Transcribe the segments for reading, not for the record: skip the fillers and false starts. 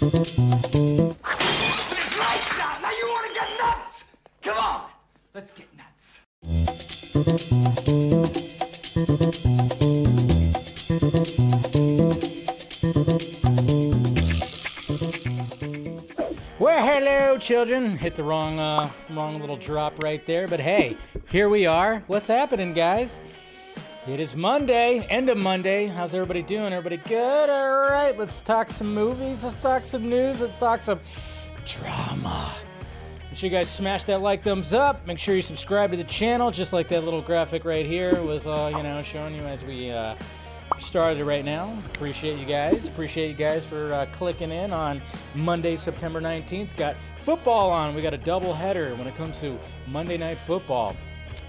Lights out! Now you want to get nuts? Come on! Let's get nuts. Well, hello, children. Hit the wrong little drop right there. But hey, here we are. What's happening, guys? It is Monday, end of Monday. How's everybody doing? Everybody good? All right, let's talk some movies. Let's talk some news. Let's talk some drama. Make sure you guys smash that like, thumbs up. Make sure you subscribe to the channel, just like that little graphic right here was, showing you as we started right now. Appreciate you guys. Appreciate you guys for clicking in on Monday, September 19th. Got football on. We got a double header when it comes to Monday Night Football.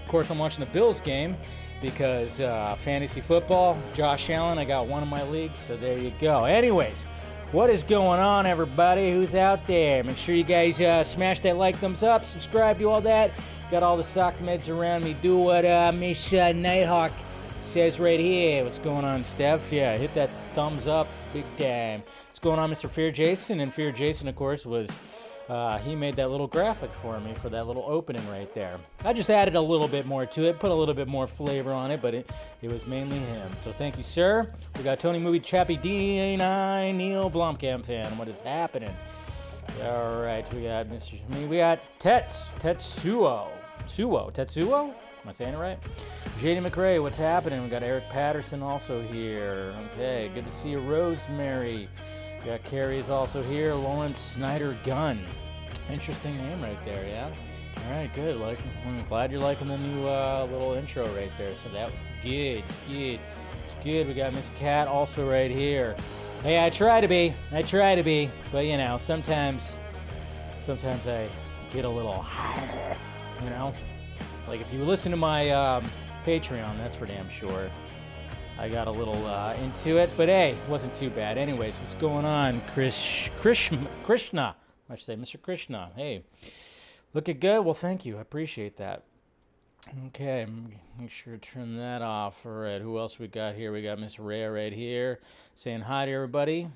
Of course, I'm watching the Bills game because fantasy football, Josh Allen, I got one in my league, so there you go. Anyways, what is going on, everybody? Who's out there? Make sure you guys smash that like, thumbs up, subscribe, do all that. Got all the sock meds around me. Do what Miss Nighthawk says right here. What's going on, Steph? Yeah, hit that thumbs up big time. What's going on, Mr. Fear Jason? And Fear Jason, of course, was he made that little graphic for me for that little opening right there. I just added a little bit more to it, put a little bit more flavor on it, but it was mainly him. So thank you, sir. We got Tony Movie Chappie D9 Neil Blomkamp fan. What is happening? All right, we got Tetsuo. Tetsuo? Am I saying it right? JD McRae, what's happening? We got Eric Patterson also here. Okay, good to see you, Rosemary. We got Carrie is also here. Lawrence Snyder Gunn. Interesting name right there, yeah? All right, good. I'm glad you're liking the new little intro right there. So that was good. It's good. We got Miss Cat also right here. Hey, I try to be. But, sometimes I get a little higher, Like if you listen to my Patreon, that's for damn sure. I got a little into it, but hey, it wasn't too bad. Anyways, what's going on, Krishna? I should say, Mr. Krishna. Hey, looking good? Well, thank you. I appreciate that. Okay, make sure to turn that off. All right, who else we got here? We got Miss Rhea right here saying hi to everybody.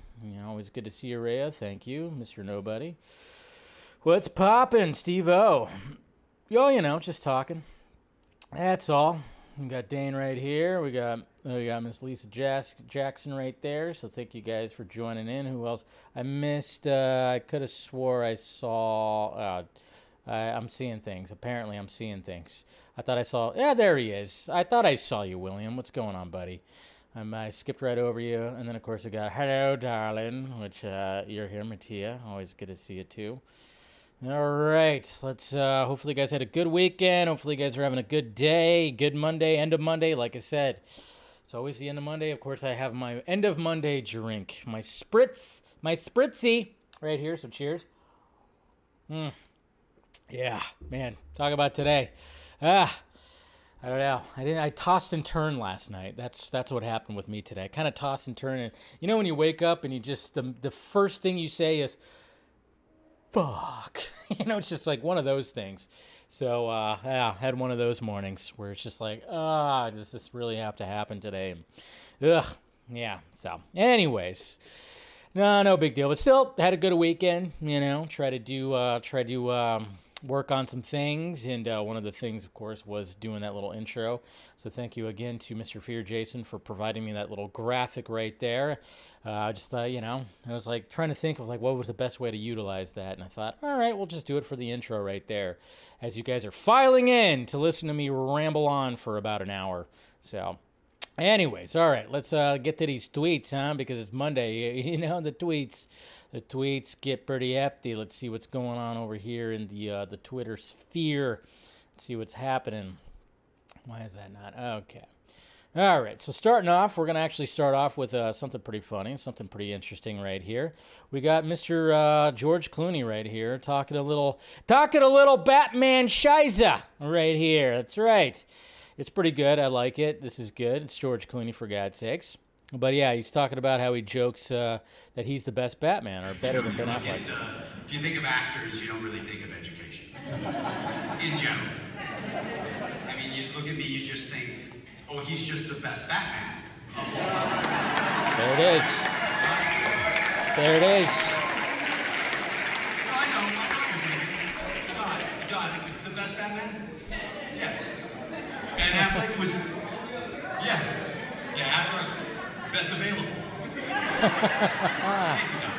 Always good to see you, Rhea. Thank you, Mr. Nobody. What's poppin', Steve-O? Yo, just talking. That's all. We got Dane right here. We got Miss Lisa Jackson right there. So thank you guys for joining in. Who else? I missed. I could have swore I saw. I'm seeing things. Apparently, I'm seeing things. I thought I saw. Yeah, there he is. I thought I saw you, William. What's going on, buddy? I skipped right over you. And then, of course, we got hello, darling, which you're here, Mattia. Always good to see you, too. All right, let's hopefully you guys had a good weekend. Hopefully you guys are having a good day, good Monday, end of Monday. Like I said, it's always the end of Monday. Of course, I have my end of Monday drink, my spritzy right here. So cheers. Yeah, man, talk about today. I don't know. I tossed and turned last night. That's what happened with me today. I kind of tossed and turned. And when you wake up and you just the first thing you say is, fuck. It's just like one of those things. So, I had one of those mornings where it's just like, does this really have to happen today? Ugh. Yeah. So, anyways, no big deal. But still, had a good weekend, try to work on some things. And one of the things, of course, was doing that little intro. So thank you again to Mr. Fear Jason for providing me that little graphic right there. I just thought, I was like trying to think of like what was the best way to utilize that. And I thought, all right, we'll just do it for the intro right there. As you guys are filing in to listen to me ramble on for about an hour. So anyways, all right, let's get to these tweets, huh? Because it's Monday, the tweets. The tweets get pretty hefty. Let's see what's going on over here in the Twitter sphere. Let's see what's happening. Why is that not? Okay. All right, so starting off, we're going to actually start off with something pretty funny, something pretty interesting right here. We got Mr. George Clooney right here talking a little Batman shiza right here. That's right. It's pretty good. I like it. This is good. It's George Clooney, for God's sakes. But yeah, he's talking about how he jokes that he's the best Batman, or better than Ben Affleck. If you think of actors, you don't really think of education. In general. I mean, you look at me, you just think, oh, he's just the best Batman. There it is. There it is. John, the best Batman? Yes. Ben Affleck was, Affleck, best available.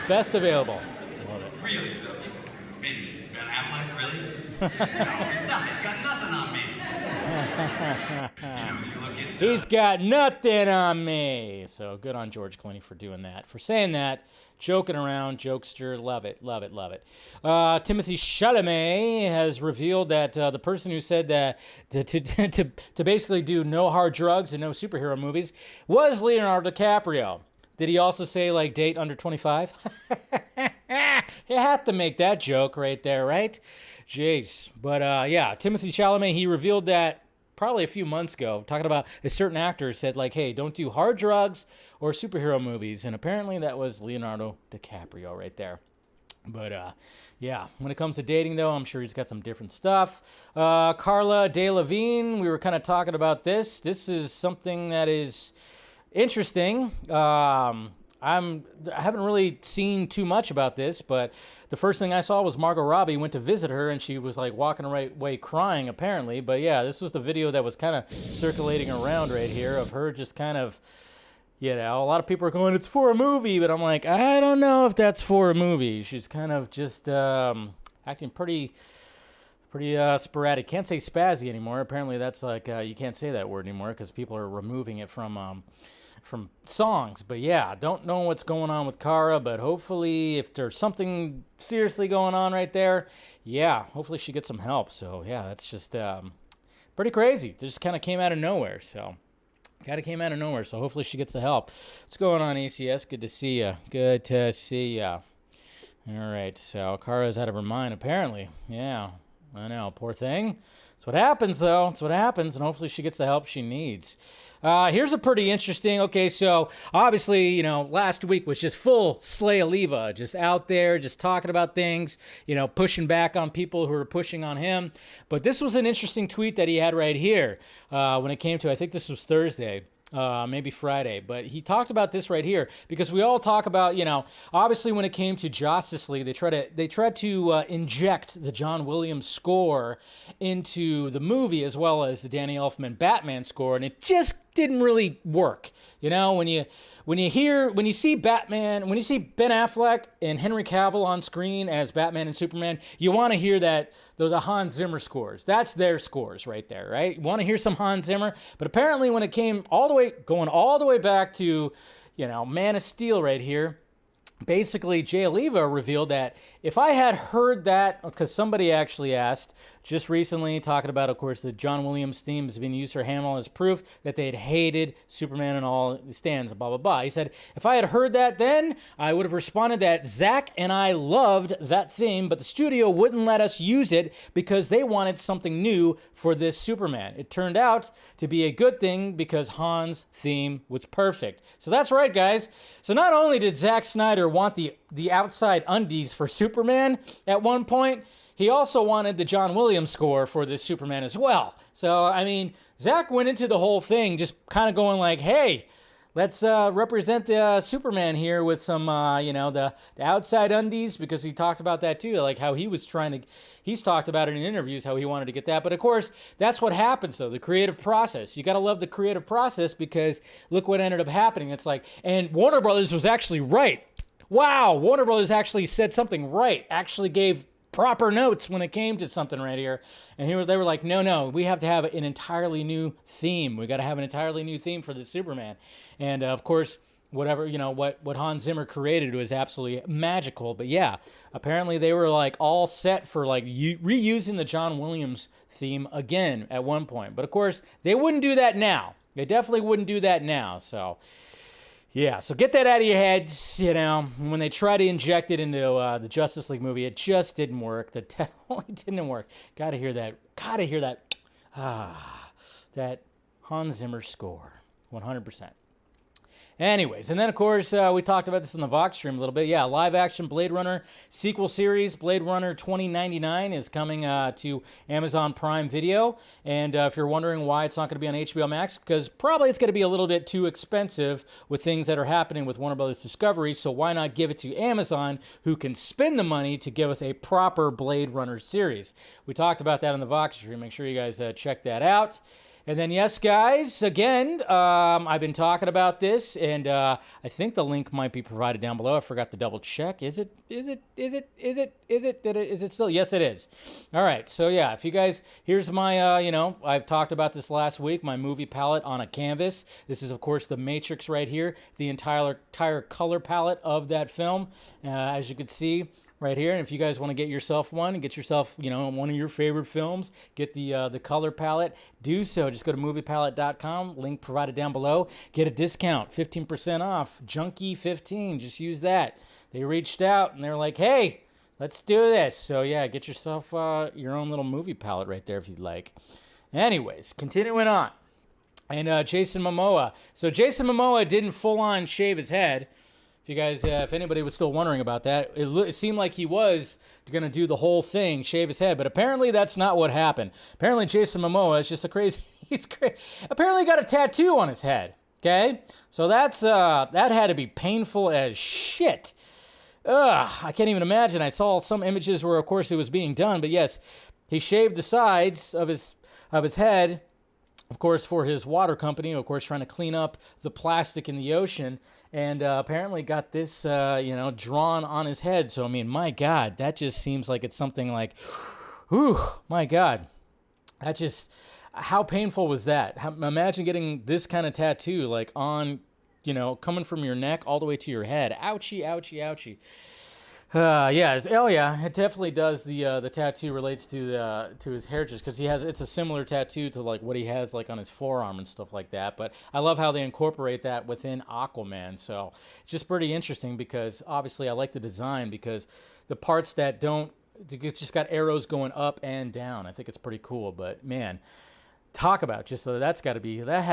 Best available. Love it. Really? Maybe Ben Affleck, really? No, he's got nothing on me. You look at... He's got nothing on me. So good on George Clooney for doing that, for saying that, joking around, jokester. Love it, love it, love it. Timothy Chalamet has revealed that the person who said that to basically do no hard drugs and no superhero movies was Leonardo DiCaprio. Did he also say, like, date under 25? You have to make that joke right there, right? Jeez. But, yeah, Timothy Chalamet, he revealed that probably a few months ago, talking about a certain actor said, like, hey, don't do hard drugs or superhero movies. And apparently that was Leonardo DiCaprio right there. But, yeah, when it comes to dating, though, I'm sure he's got some different stuff. Carla Delevingne, we were kind of talking about this. This is something that is... interesting. I haven't really seen too much about this, but the first thing I saw was Margot Robbie went to visit her, and she was like walking away crying, apparently. But yeah, this was the video that was kind of circulating around right here of her just kind of, you know, a lot of people are going, it's for a movie, but I'm like, I don't know if that's for a movie. She's kind of just acting pretty sporadic. Can't say spazzy anymore. Apparently that's like, you can't say that word anymore because people are removing it from songs. But yeah, don't know what's going on with Cara, but hopefully if there's something seriously going on right there, yeah, hopefully she gets some help. So yeah, that's just pretty crazy. It just kind of came out of nowhere. So hopefully she gets the help. What's going on, ACS? Good to see you. Good to see you. All right, so Cara's out of her mind, apparently. Yeah, I know, poor thing. That's what happens, though. That's what happens, and hopefully she gets the help she needs. Here's a pretty interesting, okay, so obviously, you know, last week was just full Slay Aliva, just out there, just talking about things, you know, pushing back on people who are pushing on him. But this was an interesting tweet that he had right here when it came to, I think this was Thursday. Maybe Friday, but he talked about this right here because we all talk about, you know, obviously when it came to Justice League, they tried to inject the John Williams score into the movie as well as the Danny Elfman Batman score, and it just didn't really work. You know, when you see Batman, when you see Ben Affleck and Henry Cavill on screen as Batman and Superman, you want to hear those Hans Zimmer scores. That's their scores right there, right? You want to hear some Hans Zimmer, but apparently when it came going all the way back to, you know, Man of Steel right here, basically Jay Oliva revealed that if I had heard that, because somebody actually asked just recently, talking about, of course, the John Williams theme has been used for Hamill as proof that they had hated Superman and all the stands, blah, blah, blah. He said, if I had heard that then, I would have responded that Zach and I loved that theme, but the studio wouldn't let us use it because they wanted something new for this Superman. It turned out to be a good thing because Han's theme was perfect. So that's right, guys. So not only did Zack Snyder want the outside undies for Superman at one point, he also wanted the John Williams score for this Superman as well. So, I mean, Zack went into the whole thing just kind of going like, hey, let's represent the Superman here with some, you know, the outside undies, because he talked about that too, like how he's talked about it in interviews, how he wanted to get that. But of course, that's what happens though, the creative process. You got to love the creative process because look what ended up happening. It's like, and Warner Brothers was actually right. Wow, Warner Brothers actually said something right, actually gave proper notes when it came to something right here. And they were like, no, we have to have an entirely new theme. We got to have an entirely new theme for the Superman. And of course, whatever, you know, what Hans Zimmer created was absolutely magical. But yeah, apparently they were like all set for like reusing the John Williams theme again at one point. But of course, they wouldn't do that now. They definitely wouldn't do that now. So yeah, so get that out of your heads, you know, when they try to inject it into the Justice League movie, it just didn't work. It didn't work. Gotta hear that. That Hans Zimmer score, 100%. Anyways, and then of course we talked about this in the Vox stream a little bit. Yeah, live action Blade Runner sequel series, Blade Runner 2099, is coming to Amazon Prime Video. And if you're wondering why it's not going to be on HBO Max, because probably it's going to be a little bit too expensive with things that are happening with Warner Brothers Discovery. So why not give it to Amazon, who can spend the money to give us a proper Blade Runner series? We talked about that in the Vox stream. Make sure you guys check that out. And then, yes, guys, again, I've been talking about this, and I think the link might be provided down below. I forgot to double check. Is it still? Yes, it is. All right. So, yeah, if you guys, here's my, I've talked about this last week, my movie palette on a canvas. This is, of course, The Matrix right here, the entire color palette of that film, as you can see. Right here, and if you guys want to get yourself one and get yourself, one of your favorite films, get the color palette, do so. Just go to moviepalette.com, link provided down below. Get a discount, 15% off, Junkee 15. Just use that. They reached out and they're like, hey, let's do this. So yeah, get yourself your own little movie palette right there if you'd like. Anyways, continuing on. And Jason Momoa. So Jason Momoa didn't full on shave his head. If you guys, if anybody was still wondering about that, it seemed like he was going to do the whole thing, shave his head, but apparently that's not what happened. Apparently Jason Momoa is just he's crazy. Apparently got a tattoo on his head, okay? So that had to be painful as shit. I can't even imagine. I saw some images where, of course, it was being done, but yes, he shaved the sides of his head, of course, for his water company, of course, trying to clean up the plastic in the ocean. And apparently got this, drawn on his head. So, I mean, my God, that just seems like it's something like, whew, my God. That just, how painful was that? Imagine getting this kind of tattoo, like on, coming from your neck all the way to your head. Ouchie, ouchie, ouchie. It definitely does. The tattoo relates to his heritage because it's a similar tattoo to like what he has like on his forearm and stuff like that. But I love how they incorporate that within Aquaman. So it's just pretty interesting because obviously I like the design because the parts that don't, it's just got arrows going up and down. I think it's pretty cool. But man, talk about just so that had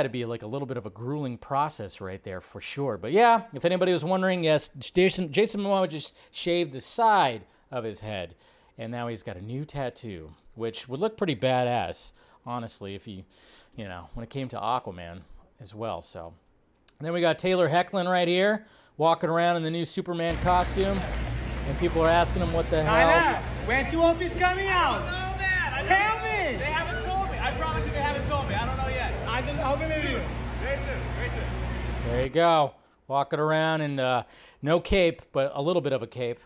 to be like a little bit of a grueling process right there for sure. But yeah, if anybody was wondering, yes, Jason Momoa just shaved the side of his head, and now he's got a new tattoo, which would look pretty badass, honestly, if he, when it came to Aquaman as well. So and then we got Taylor Hoechlin right here, walking around in the new Superman costume, and people are asking him what the hell. When 2 Office coming out? I don't know that. Tell me. They haven't told me. I promise you they haven't told me. I don't know yet. I'll believe you. Very soon. Very soon. There you go. Walking around in no cape, but a little bit of a cape,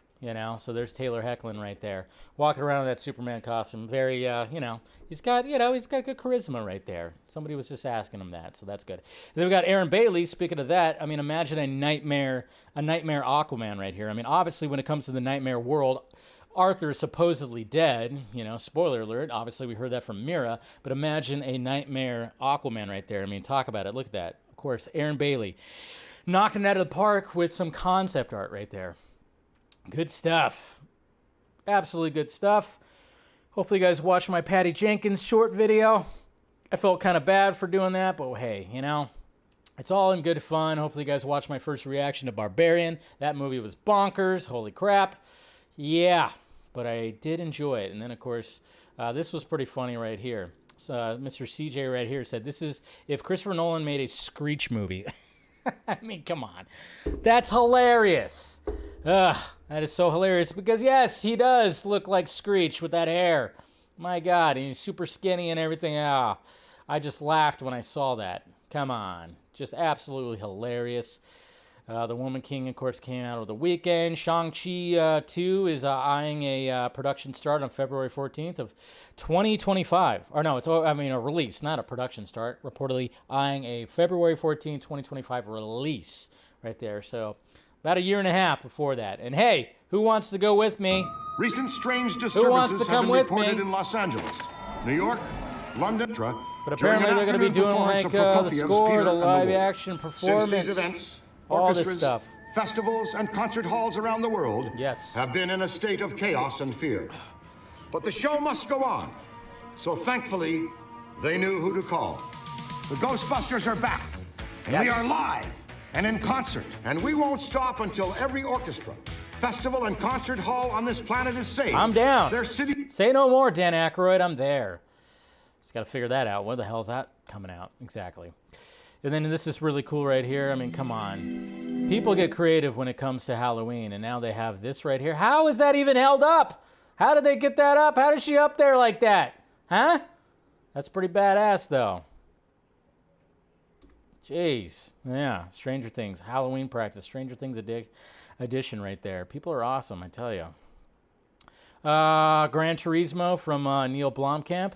So there's Taylor Hoechlin right there. Walking around in that Superman costume. Very, he's got good charisma right there. Somebody was just asking him that, so that's good. And then we got Aaron Bailey. Speaking of that, I mean, imagine a nightmare Aquaman right here. I mean, obviously when it comes to the nightmare world, Arthur is supposedly dead, spoiler alert. Obviously, we heard that from Mira, but imagine a nightmare Aquaman right there. I mean, talk about it. Look at that. Of course, Aaron Bailey knocking it out of the park with some concept art right there. Good stuff. Absolutely good stuff. Hopefully, you guys watched my Patty Jenkins short video. I felt kind of bad for doing that, but hey, it's all in good fun. Hopefully, you guys watched my first reaction to Barbarian. That movie was bonkers. Holy crap. Yeah. But I did enjoy it. And then, of course, this was pretty funny right here. So, Mr. CJ right here said, this is if Christopher Nolan made a Screech movie. I mean, come on. That's hilarious. That is so hilarious because, yes, he does look like Screech with that hair. My God, he's super skinny and everything. I just laughed when I saw that. Come on. Just absolutely hilarious. The Woman King, of course, came out over the weekend. Shang-Chi 2 is eyeing a production start on February 14th of 2025. Or no, a release, not a production start. Reportedly eyeing a February 14th, 2025 release right there. So about a year and a half before that. And hey, who wants to go with me? Recent strange disturbances have been reported in Los Angeles, New York, London. But apparently they're going to be doing like the score, the live action performance. Since these events, all this stuff. Festivals and concert halls around the world yes. have been in a state of chaos and fear. But the show must go on. So thankfully, they knew who to call. The Ghostbusters are back. And yes. we are live and in concert. And we won't stop until every orchestra, festival, and concert hall on this planet is saved. I'm down. Their city. Say no more, Dan Aykroyd. I'm there. Just got to figure that out. When the hell's that coming out? Exactly. And then this is really cool right here. I mean, come on. People get creative when it comes to Halloween, and now they have this right here. How is that even held up? How did they get that up? How is she up there like that? Huh? That's pretty badass, though. Jeez. Yeah, Stranger Things. Halloween practice. Stranger Things edition right there. People are awesome, I tell you. Gran Turismo from Neil Blomkamp.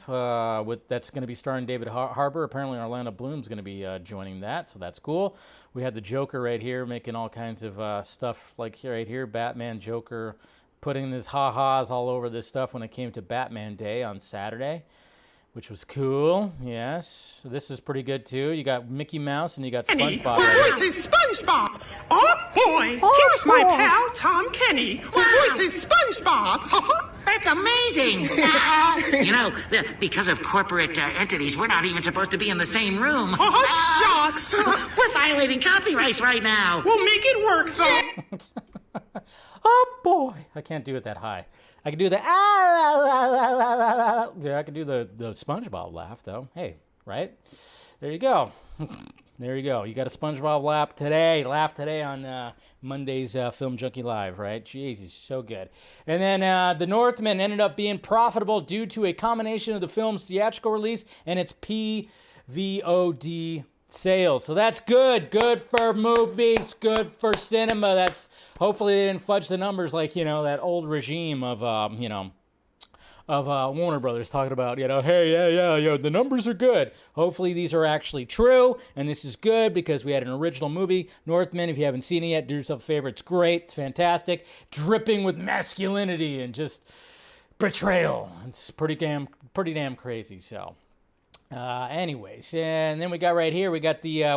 That's going to be starring David Harbour. Apparently Orlando Bloom's going to be joining that, so that's cool. We had the Joker right here making all kinds of stuff like right here. Batman, Joker, putting his ha-has all over this stuff when it came to Batman Day on Saturday, which was cool. Yes. So this is pretty good, too. You got Mickey Mouse and you got SpongeBob. Who voices SpongeBob? Oh, boy. Here's my pal, Tom Kenny, who voices SpongeBob. That's amazing. You know, because of corporate entities, we're not even supposed to be in the same room. Oh, shucks. We're violating copyrights right now. We'll make it work, though. Oh, boy. I can't do it that high. I can do the yeah, I can do the SpongeBob laugh, though. Hey, right? There you go. There you go. You got a SpongeBob laugh today on Monday's Film Junkie Live, right? Jesus, so good. And then The Northman ended up being profitable due to a combination of the film's theatrical release and its PVOD sales. So that's good. Good for movies. Good for cinema. That's hopefully they didn't fudge the numbers like, you know, that old regime of, Warner Brothers talking about, hey, yeah, the numbers are good. Hopefully these are actually true, and this is good because we had an original movie, Northman. If you haven't seen it yet, do yourself a favor. It's great. It's fantastic. Dripping with masculinity and just betrayal. It's pretty damn crazy, so. Anyways, and then we got right here, we got the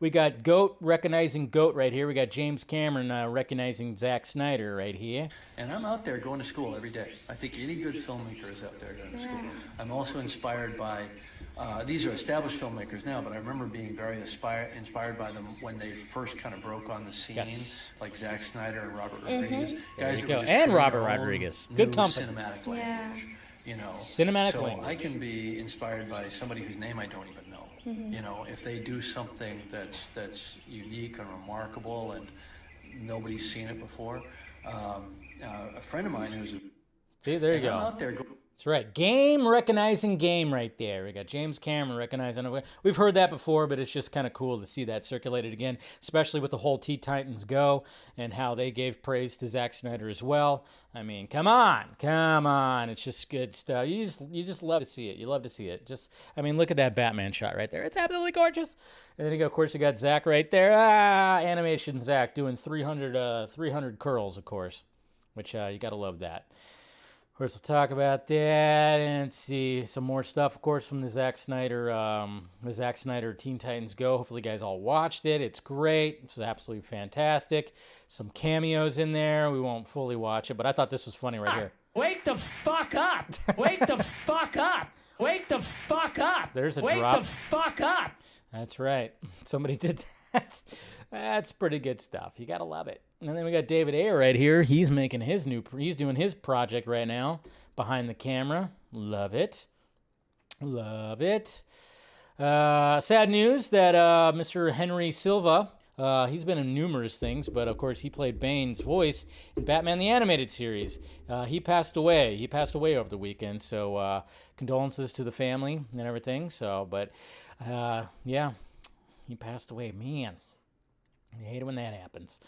we got Goat recognizing Goat right here. We got James Cameron recognizing Zack Snyder right here. And I'm out there going to school every day. I think any good filmmaker is out there going to school. I'm also inspired by these are established filmmakers now, but I remember being very inspired by them when they first kind of broke on the scene, like Zack Snyder and Robert Rodriguez. There you go, and Robert Rodriguez, good company. Cinematic language. You know, cinematic so language. I can be inspired by somebody whose name I don't even know. You know, if they do something that's unique and remarkable and nobody's seen it before. A friend of mine who's see, there you go. I'm out there that's right. Game recognizing game right there. We got James Cameron recognizing. We've heard that before, but it's just kind of cool to see that circulated again, especially with the whole Teen Titans Go and how they gave praise to Zack Snyder as well. I mean, come on. It's just good stuff. You just love to see it. You love to see it. Just, I mean, look at that Batman shot right there. It's absolutely gorgeous. And then of course, you got Zack right there. Animation Zack doing 300 curls, of course, which you got to love that. Of course, we'll talk about that and see some more stuff, of course, from the Zack Snyder Teen Titans Go. Hopefully, you guys all watched it. It's great. It's absolutely fantastic. Some cameos in there. We won't fully watch it, but I thought this was funny right here. Wake the fuck up! Wake the fuck up! Wake the fuck up! There's a drop. drop. Wake the fuck up! That's right. Somebody did that. That's pretty good stuff. You gotta love it. And then we got David Ayer right here. He's making he's doing his project right now behind the camera. Love it. Sad news that Mr. Henry Silva, he's been in numerous things, but of course he played Bane's voice in Batman the Animated Series. He passed away. He passed away over the weekend, so condolences to the family and everything. So, but yeah, he passed away. Man, I hate it when that happens.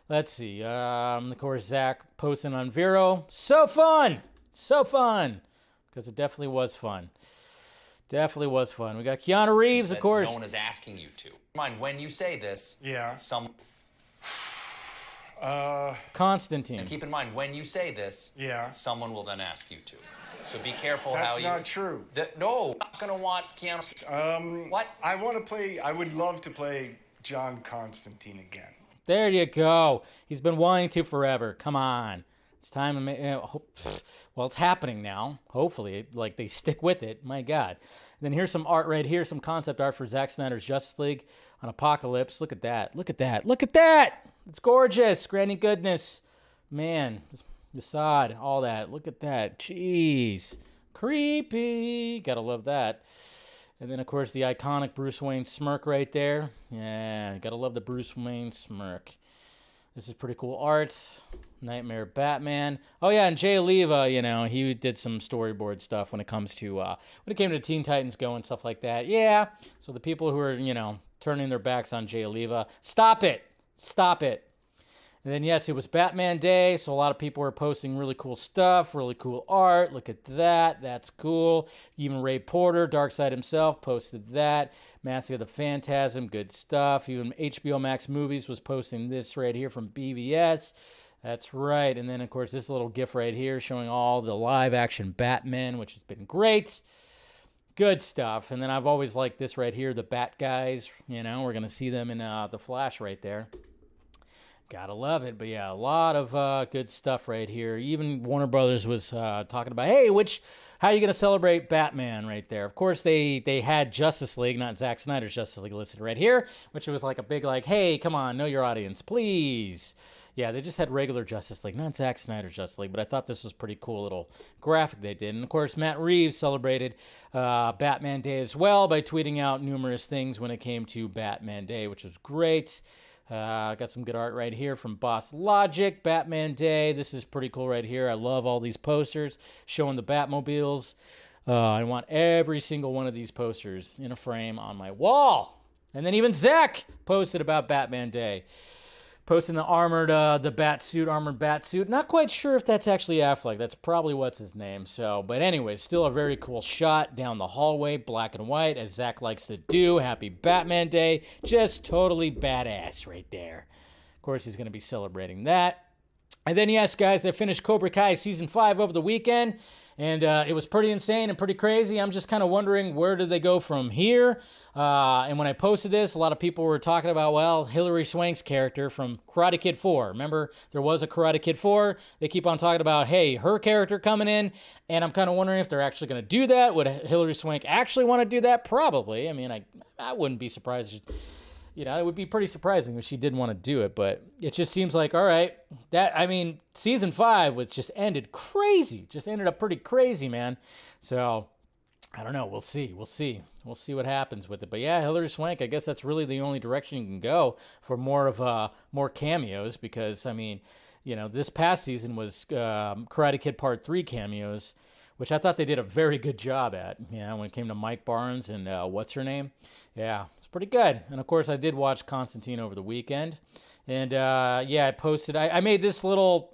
Let's see. Of course, Zach posting on Vero. So fun! Because it definitely was fun. We got Keanu Reeves, of course. No one is asking you to. Mind when you say this. Yeah. Constantine. And keep in mind when you say this. Yeah. Someone will then ask you to. So be careful That's how you. That's not true. No, I'm not gonna want Keanu. What? I would love to play John Constantine again. There you go. He's been wanting to forever. Come on. It's time to make. Well, it's happening now. Hopefully, like they stick with it. My God. And then here's some art right here, some concept art for Zack Snyder's Justice League on Apocalypse. Look at that. Look at that. Look at that. It's gorgeous. Granny goodness. Man, the sod, all that. Look at that. Jeez. Creepy. Gotta love that. And then, of course, the iconic Bruce Wayne smirk right there. Yeah, gotta love the Bruce Wayne smirk. This is pretty cool art. Nightmare Batman. Oh, yeah, and Jay Oliva, you know, he did some storyboard stuff when it comes to, when it came to Teen Titans Go and stuff like that. Yeah, so the people who are, you know, turning their backs on Jay Oliva, stop it. Stop it. And then, yes, it was Batman Day, so a lot of people were posting really cool stuff, really cool art. Look at that. That's cool. Even Ray Porter, Darkseid himself, posted that. Mask of the Phantasm, good stuff. Even HBO Max Movies was posting this right here from BVS. That's right. And then, of course, this little GIF right here showing all the live-action Batman, which has been great. Good stuff. And then I've always liked this right here, the Bat Guys. You know, we're going to see them in The Flash right there. Gotta love it. But yeah, a lot of good stuff right here. Even Warner Brothers was talking about, hey, how are you going to celebrate Batman right there? Of course, they had Justice League, not Zack Snyder's Justice League, listed right here, which was like a big like, hey, come on, know your audience, please. Yeah, they just had regular Justice League, not Zack Snyder's Justice League, but I thought this was pretty cool little graphic they did. And, of course, Matt Reeves celebrated Batman Day as well by tweeting out numerous things when it came to Batman Day, which was great. Got some good art right here from Boss Logic, Batman Day. This is pretty cool right here. I love all these posters showing the Batmobiles. I want every single one of these posters in a frame on my wall. And then even Zach posted about Batman Day. Posting the armored bat suit. Not quite sure if that's actually Affleck. That's probably what's his name. So, but anyway, still a very cool shot down the hallway, black and white, as Zach likes to do. Happy Batman Day. Just totally badass right there. Of course, he's going to be celebrating that. And then, yes, guys, I finished Cobra Kai Season 5 over the weekend. And it was pretty insane and pretty crazy. I'm just kind of wondering, where do they go from here? And when I posted this, a lot of people were talking about, well, Hilary Swank's character from Karate Kid 4. Remember, there was a Karate Kid 4. They keep on talking about, hey, her character coming in. And I'm kind of wondering if they're actually going to do that. Would Hilary Swank actually want to do that? Probably. I mean, I wouldn't be surprised. You know, it would be pretty surprising if she didn't want to do it, but it just seems like, all right, Season 5 was just ended crazy. Just ended up pretty crazy, man. So, I don't know. We'll see. We'll see what happens with it. But yeah, Hilary Swank, I guess that's really the only direction you can go for more cameos because, I mean, you know, this past season was Karate Kid Part 3 cameos, which I thought they did a very good job at, you know, when it came to Mike Barnes and what's her name? Yeah. Pretty good. And of course I did watch Constantine over the weekend. And yeah, I posted I made this little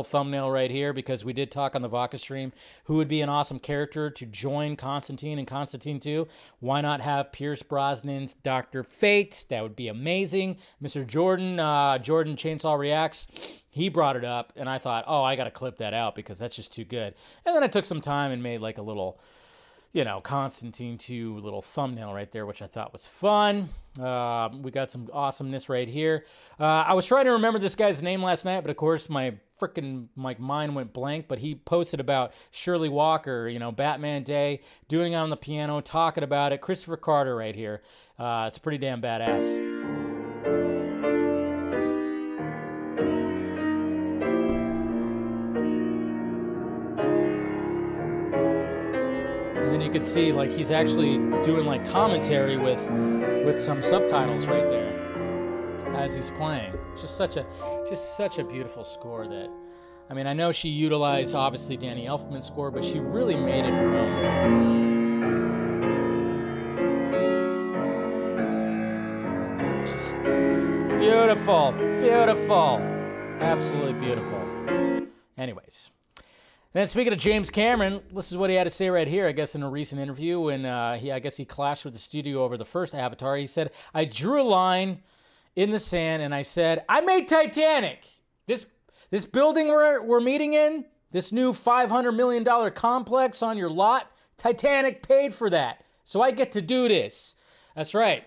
thumbnail right here because we did talk on the Vodka stream who would be an awesome character to join Constantine and Constantine 2. Why not have Pierce Brosnan's Dr. Fate? That would be amazing. Mr. Jordan Chainsaw Reacts, he brought it up and I thought, oh, I got to clip that out because that's just too good. And then I took some time and made like a little, you know, Constantine 2 little thumbnail right there, which I thought was fun. We got some awesomeness right here. I was trying to remember this guy's name last night, but of course my freaking mind went blank. But he posted about Shirley Walker, you know, Batman Day, doing it on the piano, talking about it. Christopher Carter right here. It's pretty damn badass. And you can see like he's actually doing like commentary with some subtitles right there as he's playing. Just such a beautiful score that, I mean, I know she utilized obviously Danny Elfman's score, but she really made it her own. Just beautiful, absolutely beautiful. Anyways. Then speaking of James Cameron, this is what he had to say right here, I guess in a recent interview when I guess he clashed with the studio over the first Avatar. He said, I drew a line in the sand and I said, I made Titanic. This building we're meeting in, this new $500 million complex on your lot, Titanic paid for that. So I get to do this. That's right.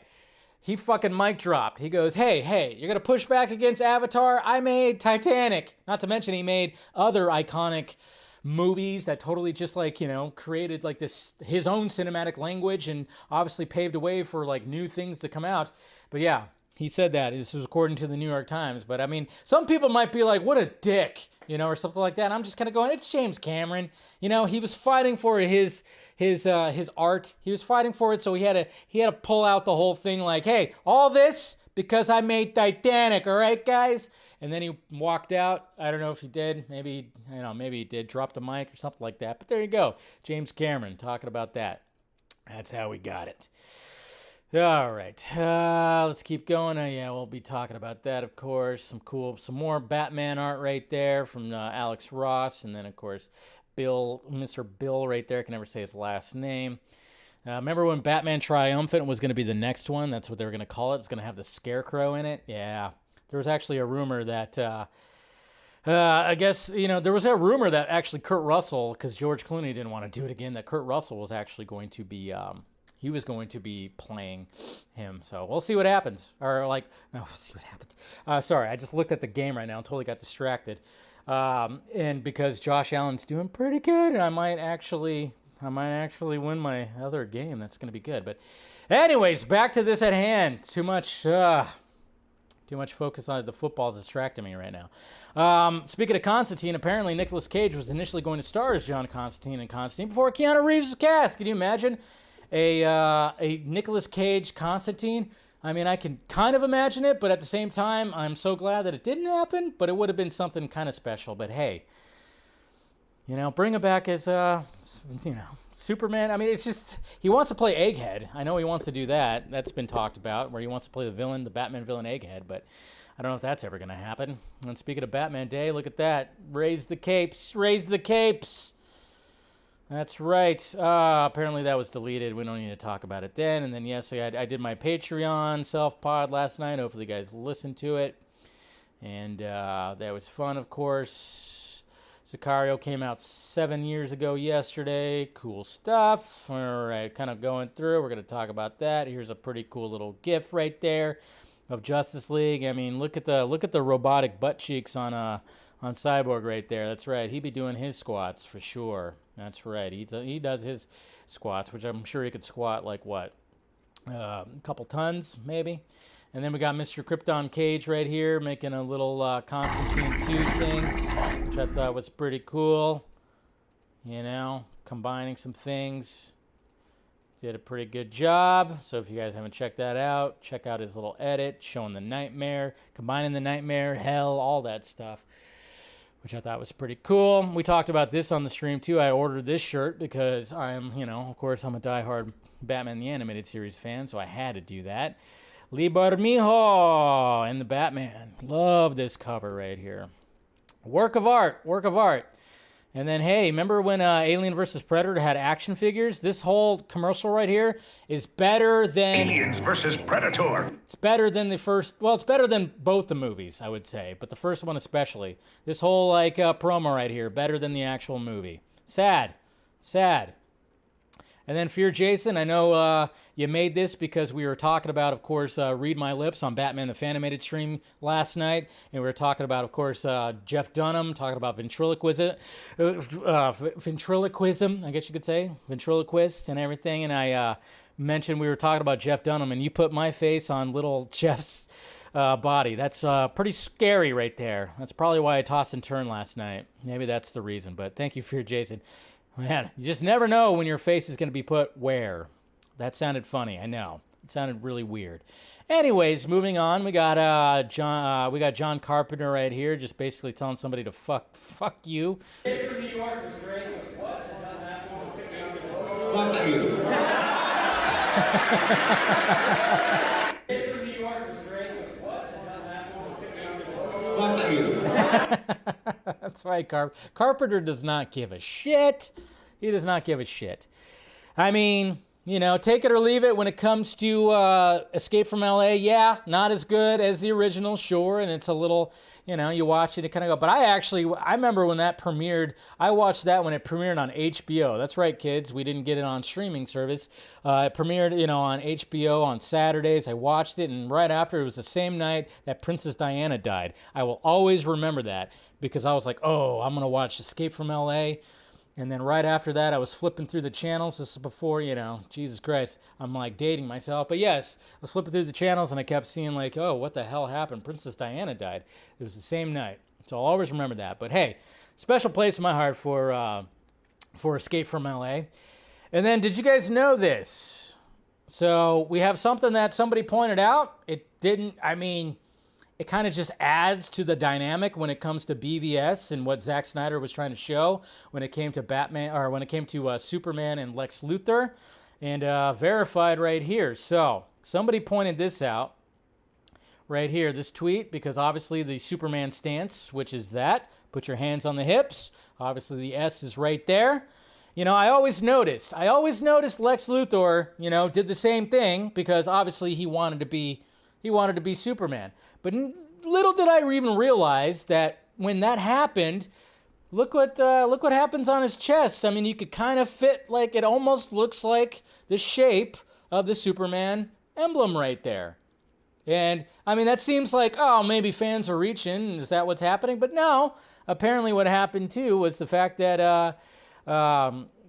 he fucking mic dropped. He goes, hey, you're gonna push back against Avatar? I made Titanic. Not to mention he made other iconic movies that totally just like, created like this, his own cinematic language, and obviously paved a way for like new things to come out. But yeah, he said that. This was according to the New York Times. But I mean, some people might be like, what a dick, or something like that. I'm just kind of going, it's James Cameron. He was fighting for his art. He was fighting for it, so he had to pull out the whole thing like, hey, all this because I made Titanic, all right, guys? And then he walked out. I don't know if he did. Maybe he did. Dropped a mic or something like that. But there you go. James Cameron talking about that. That's how we got it. All right. Let's keep going. Yeah, we'll be talking about that, of course. Some more Batman art right there from Alex Ross. And then, of course, Mr. Bill right there. I can never say his last name. Remember when Batman Triumphant was going to be the next one? That's what they were going to call it. It's going to have the Scarecrow in it. Yeah. There was actually a rumor that, I guess, there was a rumor that actually Kurt Russell, because George Clooney didn't want to do it again, that Kurt Russell was actually going to be, he was going to be playing him. So we'll see what happens. We'll see what happens. Sorry, I just looked at the game right now and totally got distracted. And because Josh Allen's doing pretty good, and I might actually win my other game. That's going to be good. But anyways, back to this at hand. Too much focus on the football is distracting me right now. Speaking of Constantine, apparently Nicolas Cage was initially going to star as John Constantine in Constantine before Keanu Reeves was cast. Can you imagine a Nicolas Cage Constantine? I mean, I can kind of imagine it, but at the same time, I'm so glad that it didn't happen, but it would have been something kind of special. But hey, bring it back as, Superman. I mean, it's just, he wants to play Egghead. I know he wants to do that. That's been talked about, where he wants to play the Batman villain Egghead, but I don't know if that's ever going to happen. And speaking of Batman Day, look at that. Raise the capes. Raise the capes. That's right. Apparently that was deleted. We don't need to talk about it then. And then, yes, I did my Patreon self-pod last night. Hopefully you guys listened to it. And that was fun, of course. Sicario came out 7 years ago yesterday. Cool stuff. All right, kind of going through. We're going to talk about that. Here's a pretty cool little GIF right there of Justice League. I mean, look at the robotic butt cheeks on Cyborg right there. That's right. He'd be doing his squats for sure. That's right. He does his squats, which I'm sure he could squat like what? A couple tons maybe. And then we got Mr. Krypton Cage right here making a little Constantine 2 thing, which I thought was pretty cool. Combining some things. Did a pretty good job. So if you guys haven't checked that out, check out his little edit showing the nightmare, combining the nightmare, hell, all that stuff, which I thought was pretty cool. We talked about this on the stream too. I ordered this shirt because I'm, of course, I'm a diehard Batman the Animated Series fan, so I had to do that. Liber Mijo and the Batman. Love this cover right here. Work of art. And then, hey, remember when Alien vs. Predator had action figures? This whole commercial right here is better than... Aliens vs. Predator. It's better than the first... Well, it's better than both the movies, I would say. But the first one especially. This whole, promo right here, better than the actual movie. Sad. And then Fear Jason, I know you made this because we were talking about, of course, Read My Lips on Batman the Fanimated stream last night. And we were talking about, of course, Jeff Dunham, talking about ventriloquism, I guess you could say, ventriloquist and everything. And I mentioned we were talking about Jeff Dunham, and you put my face on little Jeff's body. That's pretty scary right there. That's probably why I tossed and turned last night. Maybe that's the reason. But thank you, Fear Jason. Man, you just never know when your face is going to be put where. That sounded funny, I know. It sounded really weird. Anyways, moving on, we got John Carpenter right here, just basically telling somebody to fuck you. From New York was great. What the hell happened? Fuck you. From New York was great. What the hell happened? Fuck you. That's right, Carpenter does not give a shit. He does not give a shit. I mean, you know, take it or leave it when it comes to Escape from LA. Yeah, not as good as the original, sure, and it's a little, you know, you watch it, it kind of go. But I remember when that premiered, I watched that when it premiered on HBO. That's right, kids, we didn't get it on streaming service. It premiered, you know, on HBO on Saturdays. I watched it, and right after, it was the same night that Princess Diana died. I will always remember that because I was like, oh, I'm going to watch Escape from LA. And then right after that, I was flipping through the channels. This is before, you know, Jesus Christ, I'm like dating myself. But yes, I was flipping through the channels and I kept seeing like, oh, what the hell happened? Princess Diana died. It was the same night. So I'll always remember that. But hey, special place in my heart for Escape from LA. And then did you guys know this? So we have something that somebody pointed out. It didn't, I mean, it kind of just adds to the dynamic when it comes to BVS and what Zack Snyder was trying to show when it came to Batman, or when it came to Superman and Lex Luthor, and verified right here. So somebody pointed this out right here, this tweet, because obviously the Superman stance, which is that, put your hands on the hips. Obviously the S is right there. You know, I always noticed Lex Luthor, you know, did the same thing because obviously he wanted to be Superman. But little did I even realize that when that happened, look what happens on his chest. I mean, you could kind of fit, like, it almost looks like the shape of the Superman emblem right there. And I mean, that seems like, oh, maybe fans are reaching. Is that what's happening? But no, apparently what happened too was the fact that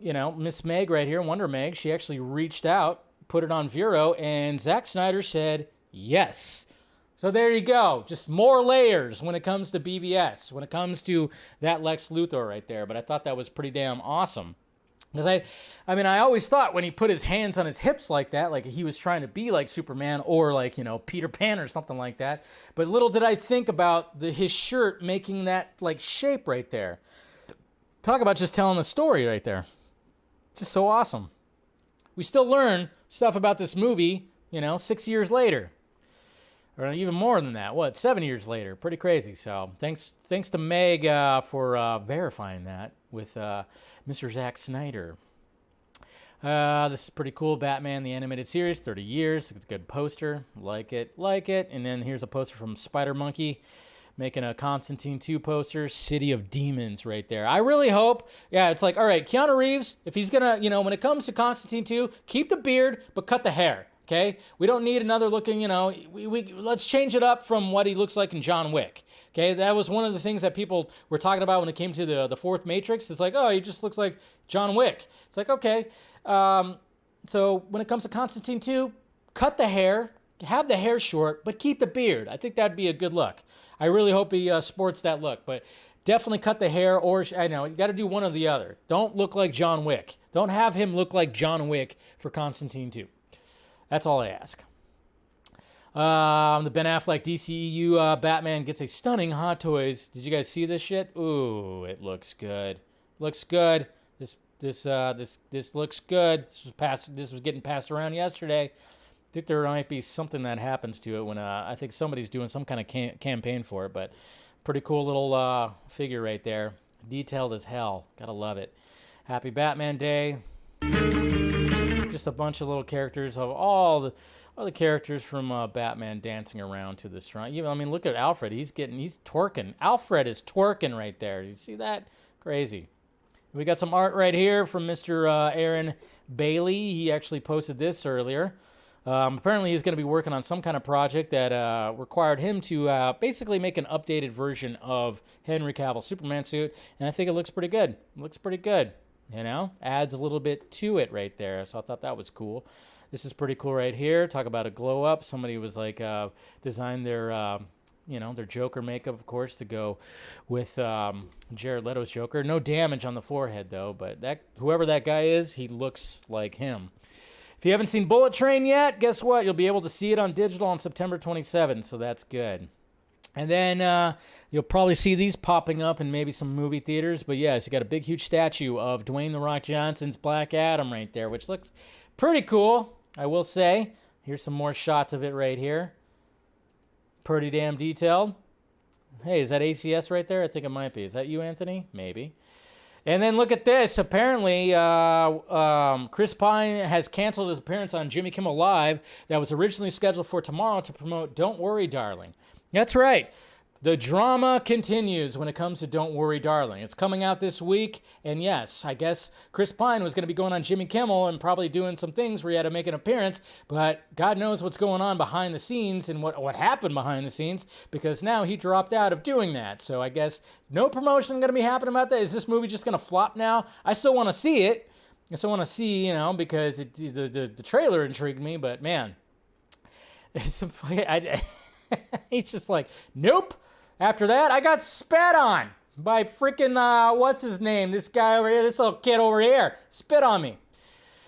you know, Miss Meg right here, Wonder Meg, she actually reached out, put it on Vero, and Zack Snyder said yes. So there you go. Just more layers when it comes to BVS, when it comes to that Lex Luthor right there. But I thought that was pretty damn awesome. Because I mean, I always thought when he put his hands on his hips like that, like he was trying to be like Superman or like, you know, Peter Pan or something like that. But little did I think about his shirt making that like shape right there. Talk about just telling the story right there. Just so awesome. We still learn stuff about this movie, you know, 6 years later. Or even more than that. 7 years later? Pretty crazy. So thanks to Meg for verifying that with Mr. Zack Snyder. This is pretty cool. Batman, the animated series, 30 years. It's a good poster. Like it. And then here's a poster from Spider Monkey making a Constantine 2 poster. City of Demons right there. I really hope, it's like, all right, Keanu Reeves, if he's going to, you know, when it comes to Constantine 2, keep the beard, but cut the hair. Okay, we don't need another looking, you know, let's change it up from what he looks like in John Wick. Okay, that was one of the things that people were talking about when it came to the fourth Matrix. It's like, oh, he just looks like John Wick. It's like, okay. So when it comes to Constantine 2, cut the hair, have the hair short, but keep the beard. I think that'd be a good look. I really hope he sports that look, but definitely cut the hair, or I know, you got to do one or the other. Don't look like John Wick. Don't have him look like John Wick for Constantine 2. That's all I ask. The Ben Affleck DCEU Batman gets a stunning Hot Toys. Did you guys see this shit? Ooh, it looks good. Looks good. This looks good. This was getting passed around yesterday. I think there might be something that happens to it when I think somebody's doing some kind of campaign for it. But pretty cool little figure right there. Detailed as hell. Gotta love it. Happy Batman Day. Just a bunch of little characters of all the characters from Batman dancing around to this front. I mean, look at Alfred. He's twerking. Alfred is twerking right there. You see that? Crazy. We got some art right here from Mr. Aaron Bailey. He actually posted this earlier. Apparently, he's going to be working on some kind of project that required him to basically make an updated version of Henry Cavill's Superman suit, and I think it looks pretty good. It looks pretty good. You know, adds a little bit to it right there. So I thought that was cool. This is pretty cool right here. Talk about a glow up. Somebody was like designed their, their Joker makeup, of course, to go with Jared Leto's Joker. No damage on the forehead though, but whoever that guy is, he looks like him. If you haven't seen Bullet Train yet, guess what? You'll be able to see it on digital on September 27th. So that's good. And then you'll probably see these popping up in maybe some movie theaters. But yes, you got a big, huge statue of Dwayne "The Rock" Johnson's Black Adam right there, which looks pretty cool, I will say. Here's some more shots of it right here. Pretty damn detailed. Hey, is that ACS right there? I think it might be. Is that you, Anthony? Maybe. And then look at this. Apparently, Chris Pine has canceled his appearance on Jimmy Kimmel Live that was originally scheduled for tomorrow to promote Don't Worry, Darling. That's right. The drama continues when it comes to Don't Worry, Darling. It's coming out this week, and yes, I guess Chris Pine was going to be going on Jimmy Kimmel and probably doing some things where he had to make an appearance, but God knows what's going on behind the scenes and what happened behind the scenes, because now he dropped out of doing that. So I guess no promotion going to be happening about that. Is this movie just going to flop now? I still want to see it. I still want to see, because the trailer intrigued me, but man, it's he's just like, nope. After that, I got spat on by freaking, what's his name? This guy over here, this little kid over here, spit on me.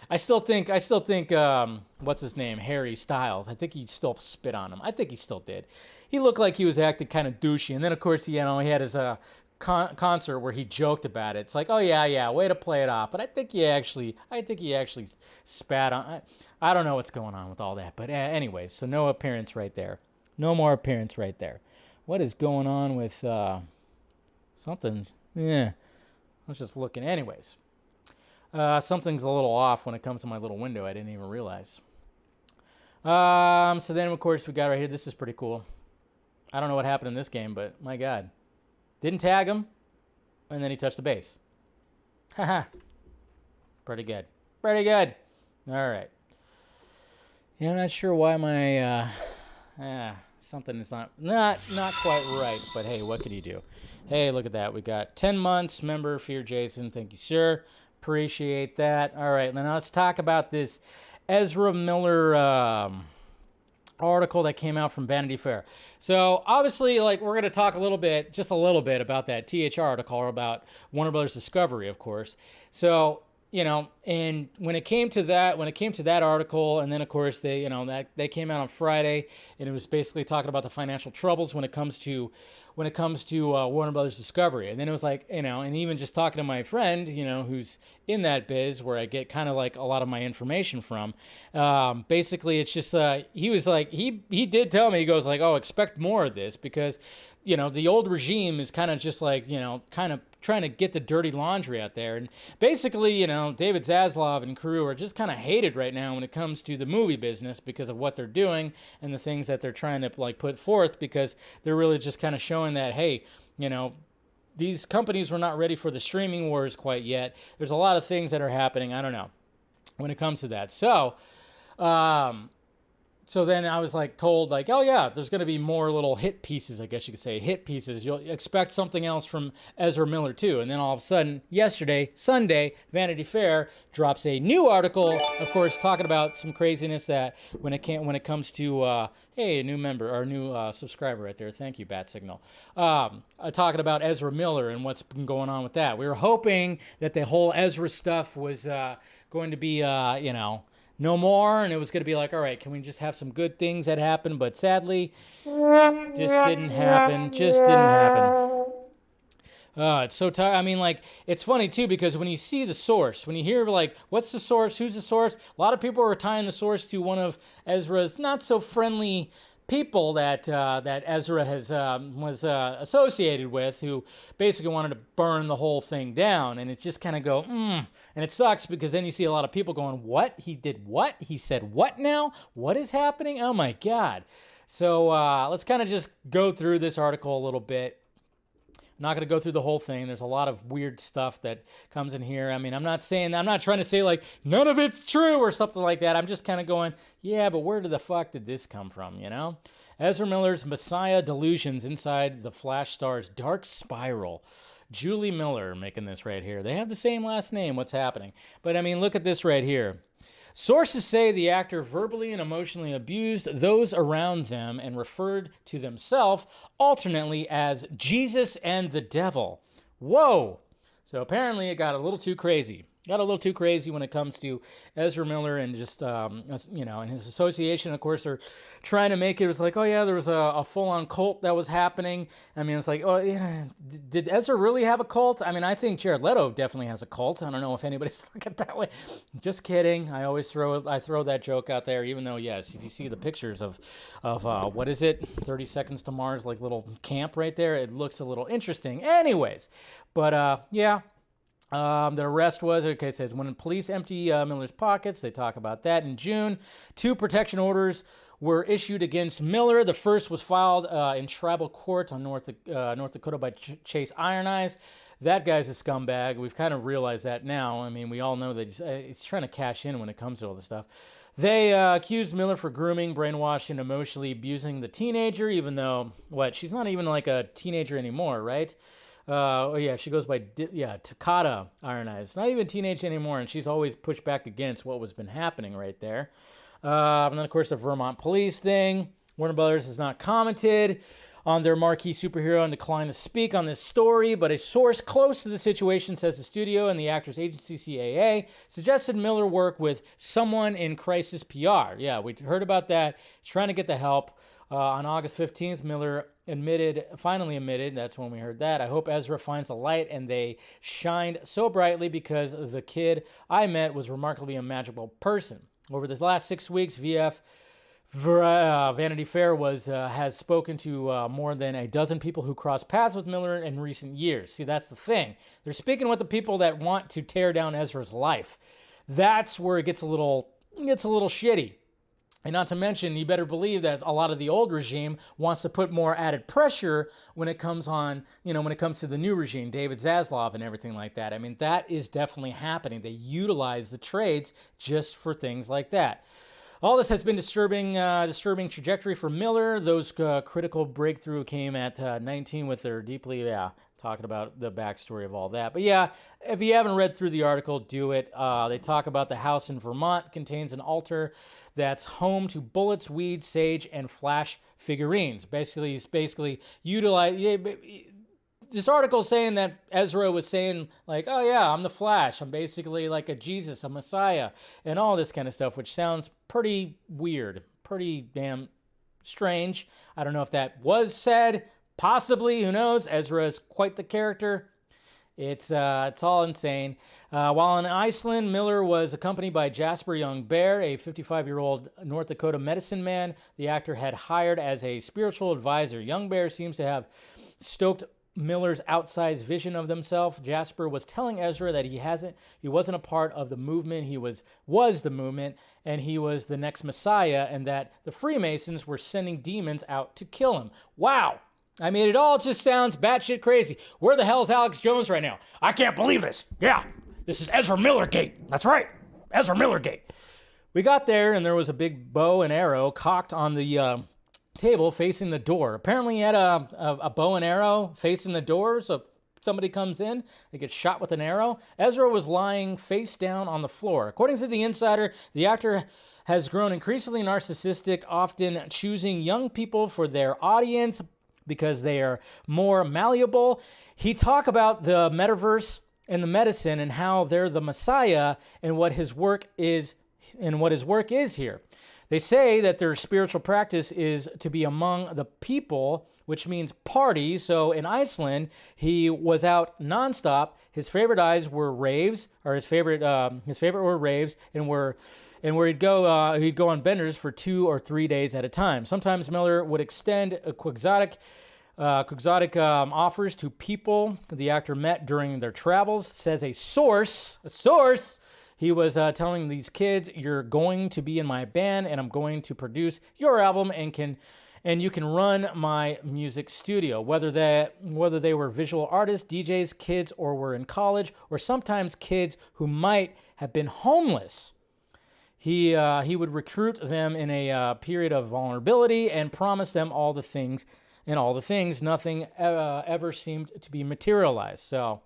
I still think, what's his name? Harry Styles. I think he still spit on him. I think he still did. He looked like he was acting kind of douchey. And then, of course, he had his concert where he joked about it. It's like, oh, yeah, way to play it off. But I think he actually spat on. I don't know what's going on with all that. But anyways, so no appearance right there. No more appearance right there. What is going on with something? Yeah, I was just looking. Anyways, something's a little off when it comes to my little window. I didn't even realize. So then, of course, we got right here. This is pretty cool. I don't know what happened in this game, but my God. Didn't tag him, and then he touched the base. Haha. Pretty good. Pretty good. All right. Yeah, I'm not sure why my... something is not quite right, but hey, what could you do? Hey, look at that. We got 10 months. Member, Fear Jason. Thank you, sir. Appreciate that. All right, now let's talk about this Ezra Miller article that came out from Vanity Fair. So obviously, we're going to talk just a little bit about that THR article, or about Warner Brothers Discovery, of course. So, and when it came to that article, and then of course they came out on Friday, and it was basically talking about the financial troubles when it comes to Warner Brothers Discovery. And then it was like, and even just talking to my friend, who's in that biz, where I get kind of like a lot of my information from, basically it's just, he was like, he did tell me, he goes like, oh, expect more of this, because, the old regime is kind of just like, kind of trying to get the dirty laundry out there. And basically, David Zaslav and crew are just kind of hated right now when it comes to the movie business, because of what they're doing and the things that they're trying to put forth, because they're really just kind of showing that, hey, these companies were not ready for the streaming wars quite yet. There's a lot of things that are happening. I don't know when it comes to that. So, so then I was told oh yeah, there's going to be more little hit pieces, I guess you could say, hit pieces. You'll expect something else from Ezra Miller too. And then all of a sudden, yesterday, Sunday, Vanity Fair drops a new article, of course, talking about some craziness that when it comes to, hey, a new member, or a new subscriber right there. Thank you, Bat Signal. Talking about Ezra Miller and what's been going on with that. We were hoping that the whole Ezra stuff was going to be, no more, and it was going to be like, all right, can we just have some good things that happen? But sadly, just didn't happen. It's so tired. I mean, it's funny too, because when you see the source, when you hear what's the source, who's the source, a lot of people are tying the source to one of Ezra's not so friendly people that Ezra was associated with, who basically wanted to burn the whole thing down. And it just kind of go, And it sucks, because then you see a lot of people going, what? He did what? He said what now? What is happening? Oh my God. So let's kind of just go through this article a little bit. I'm not going to go through the whole thing. There's a lot of weird stuff that comes in here. I mean, I'm not trying to say none of it's true or something like that. I'm just kind of going, yeah, but where the fuck did this come from, Ezra Miller's Messiah delusions inside the Flash star's dark spiral. Julie Miller making this right here. They have the same last name. What's happening? But I mean, look at this right here. Sources say the actor verbally and emotionally abused those around them and referred to themselves alternately as Jesus and the devil. Whoa! So apparently it got a little too crazy. Got a little too crazy when it comes to Ezra Miller and just, and his association. Of course, they're trying to make it was like, oh yeah, there was a full-on cult that was happening. I mean, it's like, oh yeah, did Ezra really have a cult? I mean, I think Jared Leto definitely has a cult. I don't know if anybody's looking at it that way. Just kidding. I always throw that joke out there, even though, yes, if you see the pictures of what is it, 30 Seconds to Mars, little camp right there, it looks a little interesting. Anyways, but yeah. The arrest was, okay, it says, when police empty Miller's pockets, they talk about that. In June, 2 protection orders were issued against Miller. The first was filed in tribal court on North Dakota by Chase Iron Eyes. That guy's a scumbag. We've kind of realized that now. I mean, we all know that he's trying to cash in when it comes to all this stuff. They accused Miller for grooming, brainwashing, emotionally abusing the teenager, even though, she's not even like a teenager anymore, right? She goes by, Takata Iron Eyes. Not even teenage anymore, and she's always pushed back against what was been happening right there. And then, of course, the Vermont police thing. Warner Brothers has not commented on their marquee superhero and declined to speak on this story, but a source close to the situation says the studio and the actor's agency, CAA, suggested Miller work with someone in crisis PR. Yeah, we heard about that. He's trying to get the help. On August 15th, Miller finally admitted, that's when we heard that, I hope Ezra finds the light, and they shined so brightly because the kid I met was remarkably a magical person. Over the last 6 weeks, Vanity Fair has spoken to more than a dozen people who crossed paths with Miller in recent years. See, that's the thing. They're speaking with the people that want to tear down Ezra's life. That's where it gets a little shitty. And not to mention, you better believe that a lot of the old regime wants to put more added pressure when it comes to the new regime, David Zaslav and everything like that. I mean, that is definitely happening. They utilize the trades just for things like that. All this has been disturbing trajectory for Miller. Those critical breakthrough came at 19 with their deeply, talking about the backstory of all that. But yeah, if you haven't read through the article, do it. They talk about the house in Vermont contains an altar that's home to bullets, weed, sage, and flash figurines. Basically utilize. This article is saying that Ezra was saying, like, oh yeah, I'm the Flash. I'm basically like a Jesus, a Messiah, and all this kind of stuff, which sounds pretty weird, pretty damn strange. I don't know if that was said. Possibly, who knows? Ezra is quite the character. It's all insane. While in Iceland, Miller was accompanied by Jasper Young Bear, a 55-year-old North Dakota medicine man the actor had hired as a spiritual advisor. Young Bear seems to have stoked Miller's outsized vision of himself. Jasper was telling Ezra that he wasn't a part of the movement. He was the movement, and he was the next Messiah, and that the Freemasons were sending demons out to kill him. Wow. I mean, it all just sounds batshit crazy. Where the hell is Alex Jones right now? I can't believe this. Yeah, this is Ezra Miller Gate. That's right, Ezra Miller Gate. We got there, and there was a big bow and arrow cocked on the table facing the door. Apparently, he had a bow and arrow facing the door, so if somebody comes in, they get shot with an arrow. Ezra was lying face down on the floor. According to The Insider, the actor has grown increasingly narcissistic, often choosing young people for their audience because they are more malleable. He talked about the metaverse and the medicine and how they're the Messiah and what his work is here. They say that their spiritual practice is to be among the people, which means party. So in Iceland, he was out nonstop. His favorite were raves, and where he'd go on benders for 2 or 3 days at a time. Sometimes Miller would extend quixotic offers to people the actor met during their travels. Says a source. He was telling these kids, "You're going to be in my band, and I'm going to produce your album, and you can run my music studio." Whether they were visual artists, DJs, kids, or were in college, or sometimes kids who might have been homeless. He would recruit them in a period of vulnerability and promise them all the things, nothing ever seemed to be materialized. So,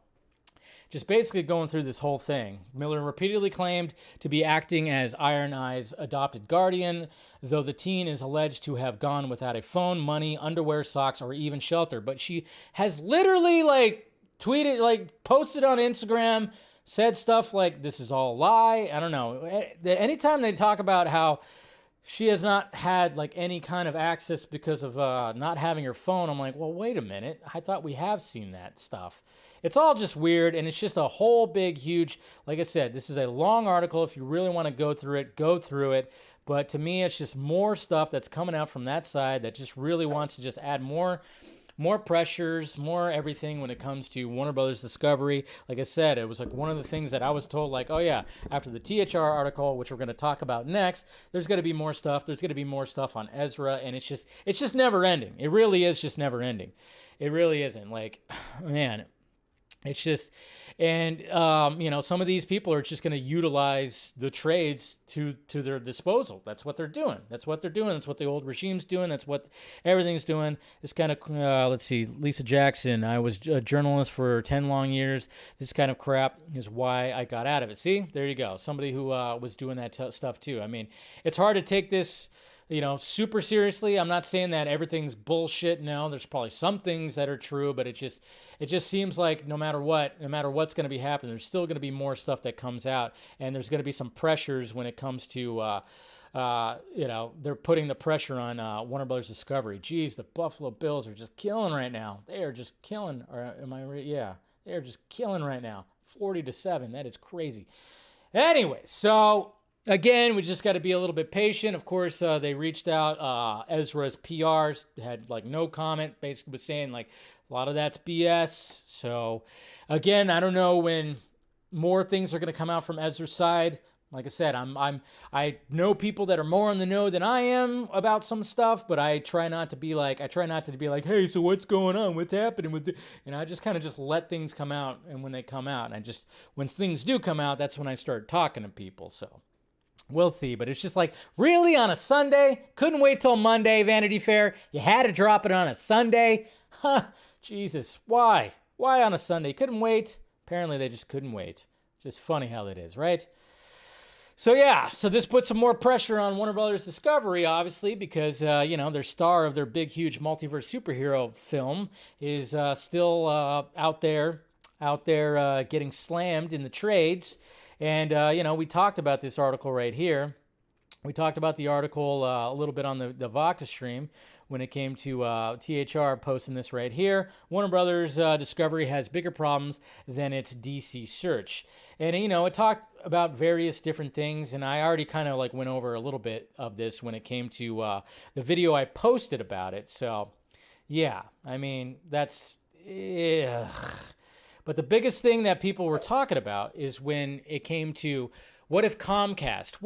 just basically going through this whole thing. Miller repeatedly claimed to be acting as Iron Eye's adopted guardian, though the teen is alleged to have gone without a phone, money, underwear, socks, or even shelter. But she has literally tweeted, posted on Instagram, said stuff like, this is all a lie. I don't know. Anytime they talk about how she has not had any kind of access because of not having her phone, I'm like, well, wait a minute. I thought we have seen that stuff. It's all just weird, and it's just a whole big, huge, like I said, this is a long article. If you really want to go through it. But to me, it's just more stuff that's coming out from that side that just really wants to just add more more pressures, more everything when it comes to Warner Brothers Discovery. Like I said, it was like one of the things that I was told, like, oh yeah, after the THR article, which we're going to talk about next, there's going to be more stuff. There's going to be more stuff on Ezra, and it's just never ending. It really is just never ending. It really isn't. Like, man, it's just, and some of these people are just going to utilize the trades to their disposal. That's what they're doing. That's what the old regime's doing. That's what everything's doing. It's kind of, let's see, Lisa Jackson. I was a journalist for 10 long years. This kind of crap is why I got out of it. See, there you go. Somebody who was doing that stuff too. I mean, it's hard to take this, super seriously. I'm not saying that everything's bullshit. No, there's probably some things that are true, but it just seems like no matter what's going to be happening, there's still going to be more stuff that comes out, and there's going to be some pressures when it comes to, they're putting the pressure on Warner Brothers Discovery. Geez, the Buffalo Bills are just killing right now. They are just killing. Or am I right? Yeah, they are just killing right now. 40-7. That is crazy. Anyway, so. Again, we just got to be a little bit patient. Of course, they reached out. Ezra's PR had like no comment. Basically, was saying like a lot of that's BS. So, again, I don't know when more things are going to come out from Ezra's side. Like I said, I know people that are more in the know than I am about some stuff, but I try not to be like, hey, so what's going on? What's happening with I just kind of just let things come out, and when they come out, and when things do come out, that's when I start talking to people. So. We'll see, but it's just like, really, on a Sunday? Couldn't wait till Monday, Vanity Fair? You had to drop it on a Sunday? Huh, Jesus, why? Why on a Sunday? Couldn't wait? Apparently they just couldn't wait. Just funny how that is, right? So yeah, so this puts some more pressure on Warner Brothers Discovery, obviously, because, their star of their big, huge multiverse superhero film is still out there getting slammed in the trades. And, we talked about this article right here. We talked about the article a little bit on the Vodka stream when it came to THR posting this right here. Warner Brothers Discovery has bigger problems than its DC search. And, it talked about various different things, and I already kind of like went over a little bit of this when it came to the video I posted about it. So, yeah, I mean, that's... But the biggest thing that people were talking about is when it came to what if Comcast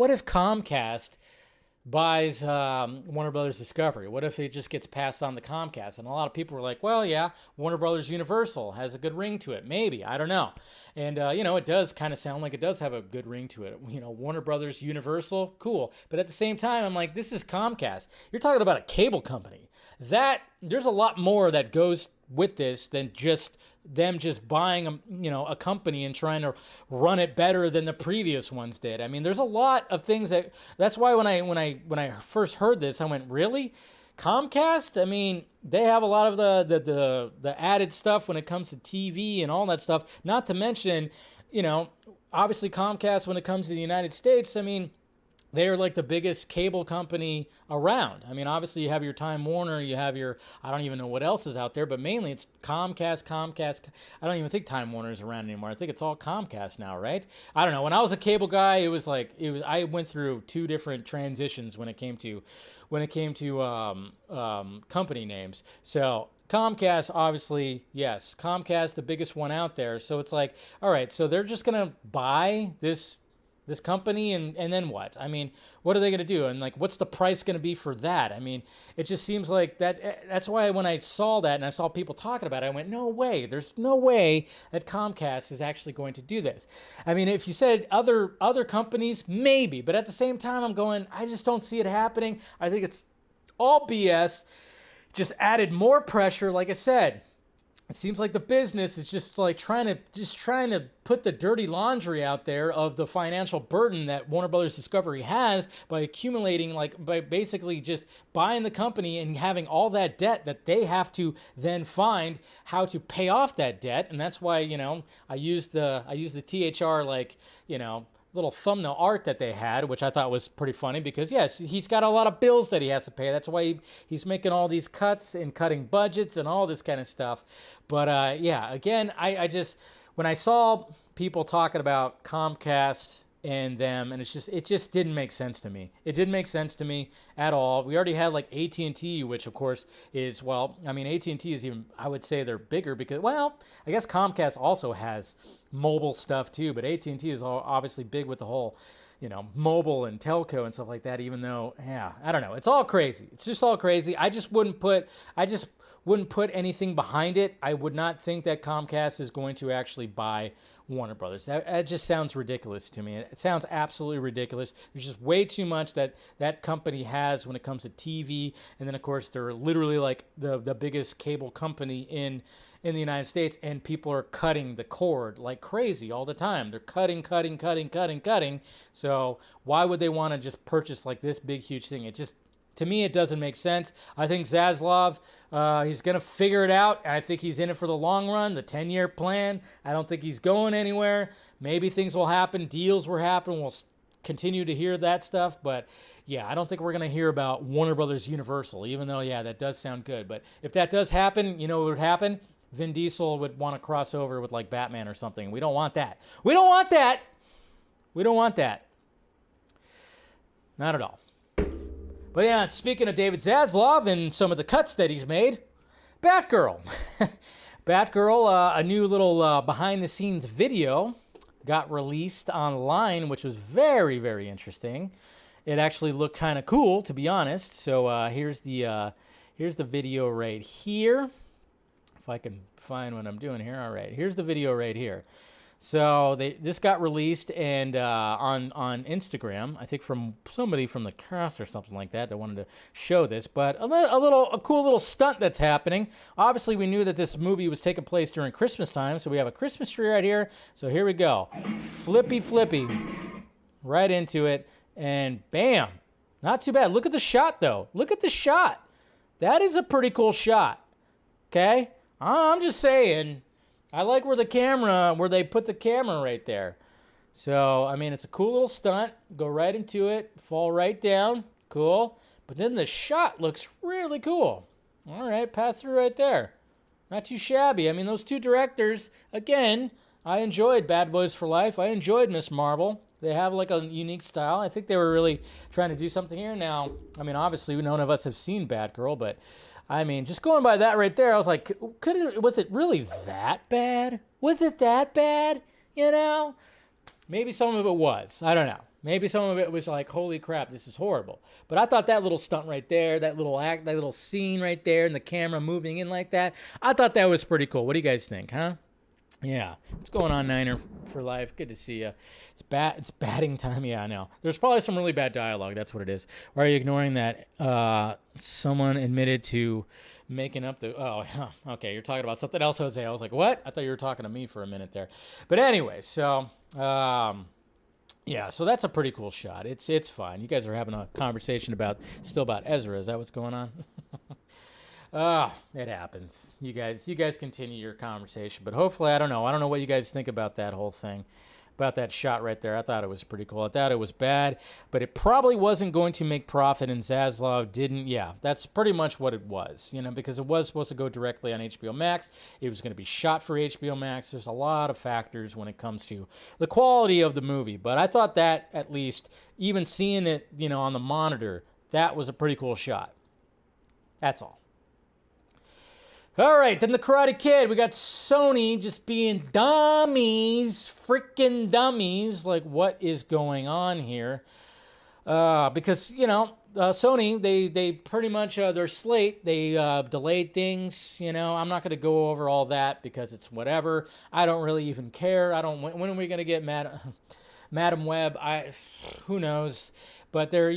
buys Warner Brothers Discovery? What if it just gets passed on to Comcast? And a lot of people were like, well, yeah, Warner Brothers Universal has a good ring to it. Maybe. I don't know. And, it does kind of sound like it does have a good ring to it. Warner Brothers Universal, cool. But at the same time, I'm like, this is Comcast. You're talking about a cable company. There's a lot more that goes with this than just them just buying a company and trying to run it better than the previous ones did. I mean, there's a lot of things that's why when I first heard this, I went, really? Comcast? I mean, they have a lot of the added stuff when it comes to TV and all that stuff. Not to mention, obviously Comcast when it comes to the United States, I mean, they're like the biggest cable company around. I mean, obviously you have your Time Warner, you have your, I don't even know what else is out there, but mainly it's Comcast. I don't even think Time Warner is around anymore. I think it's all Comcast now, right? I don't know. When I was a cable guy, I went through two different transitions when it came to company names. So Comcast, obviously, yes. Comcast, the biggest one out there. So it's like, all right, so they're just going to buy this company and then what? I mean, what are they going to do? And like, what's the price going to be for that? I mean, it just seems like that's why when I saw that and I saw people talking about it, I went, no way. There's no way that Comcast is actually going to do this. I mean, if you said other companies, maybe, but at the same time, I'm going, I just don't see it happening. I think it's all BS. Just added more pressure. Like I said, it seems like the business is just like trying to put the dirty laundry out there of the financial burden that Warner Brothers Discovery has by accumulating, by basically just buying the company and having all that debt that they have to then find how to pay off that debt. And that's why, I used the THR, little thumbnail art that they had, which I thought was pretty funny because, yes, he's got a lot of bills that he has to pay. That's why he's making all these cuts and cutting budgets and all this kind of stuff. But, yeah, again, I just, when I saw people talking about Comcast and them, and it just didn't make sense to me. It didn't make sense to me at all. We already had like AT&T, which of course is, well, I mean, AT&T is even, I would say they're bigger because, well, I guess Comcast also has mobile stuff too, but AT&T is obviously big with the whole, mobile and telco and stuff like that, even though, yeah, I don't know. It's all crazy. It's just all crazy. I just wouldn't put anything behind it. I would not think that Comcast is going to actually buy Warner Brothers. That just sounds ridiculous to me. It sounds absolutely ridiculous. There's just way too much that company has when it comes to TV. And then, of course, they're literally like the biggest cable company in the United States, and people are cutting the cord like crazy all the time. They're cutting. So why would they want to just purchase like this big, huge thing? To me, it doesn't make sense. I think Zaslav, he's going to figure it out. I think he's in it for the long run, the 10-year plan. I don't think he's going anywhere. Maybe things will happen. Deals will happen. We'll continue to hear that stuff. But, yeah, I don't think we're going to hear about Warner Brothers Universal, even though, yeah, that does sound good. But if that does happen, you know what would happen? Vin Diesel would want to cross over with, like, Batman or something. We don't want that. We don't want that. We don't want that. Not at all. But yeah, speaking of David Zaslav and some of the cuts that he's made, Batgirl. Batgirl, a new little behind-the-scenes video got released online, which was very, very interesting. It actually looked kind of cool, to be honest. So here's the video right here. If I can find what I'm doing here. All right, here's the video right here. So this got released and on Instagram, I think from somebody from the cast or something like that wanted to show this. But a cool little stunt that's happening. Obviously, we knew that this movie was taking place during Christmas time, so we have a Christmas tree right here. So here we go, flippy, right into it, and bam, not too bad. Look at the shot though. Look at the shot. That is a pretty cool shot. Okay, I'm just saying. I like where they put the camera right there. So, I mean, it's a cool little stunt. Go right into it, fall right down. Cool. But then the shot looks really cool. All right, pass through right there. Not too shabby. I mean, those two directors, again, I enjoyed Bad Boys for Life. I enjoyed Miss Marvel. They have like a unique style. I think they were really trying to do something here. Now, I mean, obviously, none of us have seen Batgirl, but I mean, just going by that right there, I was like, was it really that bad? Was it that bad? Maybe some of it was. I don't know. Maybe some of it was like, holy crap, this is horrible. But I thought that little stunt right there, that little scene right there, and the camera moving in like that, I thought that was pretty cool. What do you guys think, huh? Yeah. What's going on, Niner for Life? Good to see you. It's batting time. Yeah, I know. There's probably some really bad dialogue. That's what it is. Or are you ignoring that someone admitted to making up the... Oh, okay. You're talking about something else, Jose. I was like, what? I thought you were talking to me for a minute there. But anyway, so... yeah, so that's a pretty cool shot. It's fine. You guys are having a conversation about Ezra. Is that what's going on? It happens. You guys continue your conversation, but hopefully, I don't know what you guys think about that whole thing, about that shot right there. I thought it was pretty cool. I thought it was bad, but it probably wasn't going to make profit, and Zaslav didn't. Yeah, that's pretty much what it was, because it was supposed to go directly on HBO Max. It was going to be shot for HBO Max. There's a lot of factors when it comes to the quality of the movie, but I thought that at least, even seeing it, on the monitor, that was a pretty cool shot. That's all. All right, then the Karate Kid. We got Sony just being dummies, freaking dummies. Like, what is going on here? Because, Sony, they pretty much, their slate, they delayed things. I'm not going to go over all that because it's whatever. I don't really even care. When are we going to get Madam Web? Who knows? But they're,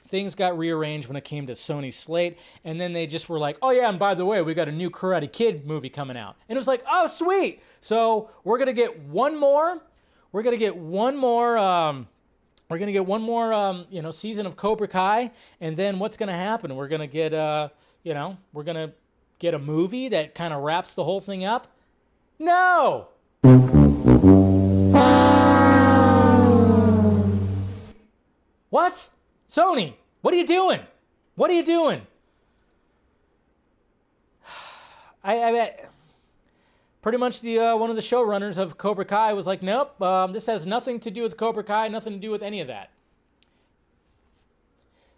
things got rearranged when it came to Sony's slate, and then they just were like, oh yeah, and by the way, we got a new Karate Kid movie coming out. And it was like, oh sweet. So we're going to get one more season of Cobra Kai, and then what's going to happen? We're going to get we're going to get a movie that kind of wraps the whole thing up? No. What? Sony, what are you doing? What are you doing? pretty much the one of the showrunners of Cobra Kai was like, nope, this has nothing to do with Cobra Kai, nothing to do with any of that.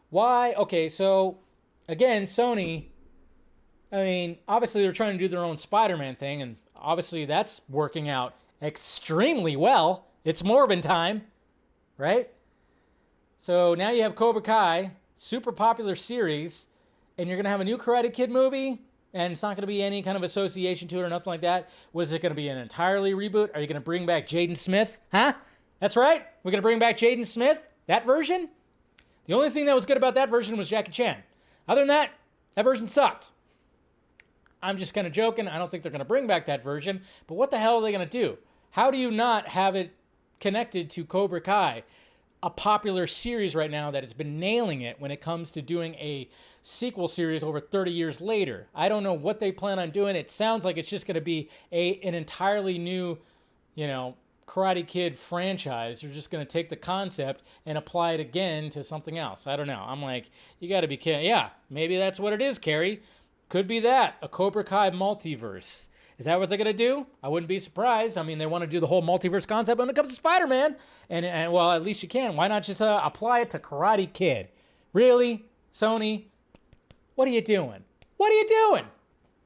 Why? Okay, so again, Sony, I mean, obviously they're trying to do their own Spider-Man thing, and obviously that's working out extremely well. It's Morbin time, right? So now you have Cobra Kai, super popular series, and you're going to have a new Karate Kid movie, and it's not going to be any kind of association to it or nothing like that. Was it going to be an entirely reboot? Are you going to bring back Jaden Smith? Huh? That's right. We're going to bring back Jaden Smith? That version? The only thing that was good about that version was Jackie Chan. Other than that, that version sucked. I'm just kind of joking. I don't think they're going to bring back that version. But what the hell are they going to do? How do you not have it connected to Cobra Kai, a popular series right now that has been nailing it when it comes to doing a sequel series over 30 years later? I don't know what they plan on doing. It sounds like it's just going to be an entirely new, Karate Kid franchise. You're just going to take the concept and apply it again to something else. I don't know. I'm like, you got to be kidding. Yeah, maybe that's what it is, Carrie. Could be that. A Cobra Kai multiverse. Is that what they're going to do? I wouldn't be surprised. I mean, they want to do the whole multiverse concept when it comes to Spider-Man. And well, at least you can. Why not just apply it to Karate Kid? Really? Sony? What are you doing? What are you doing?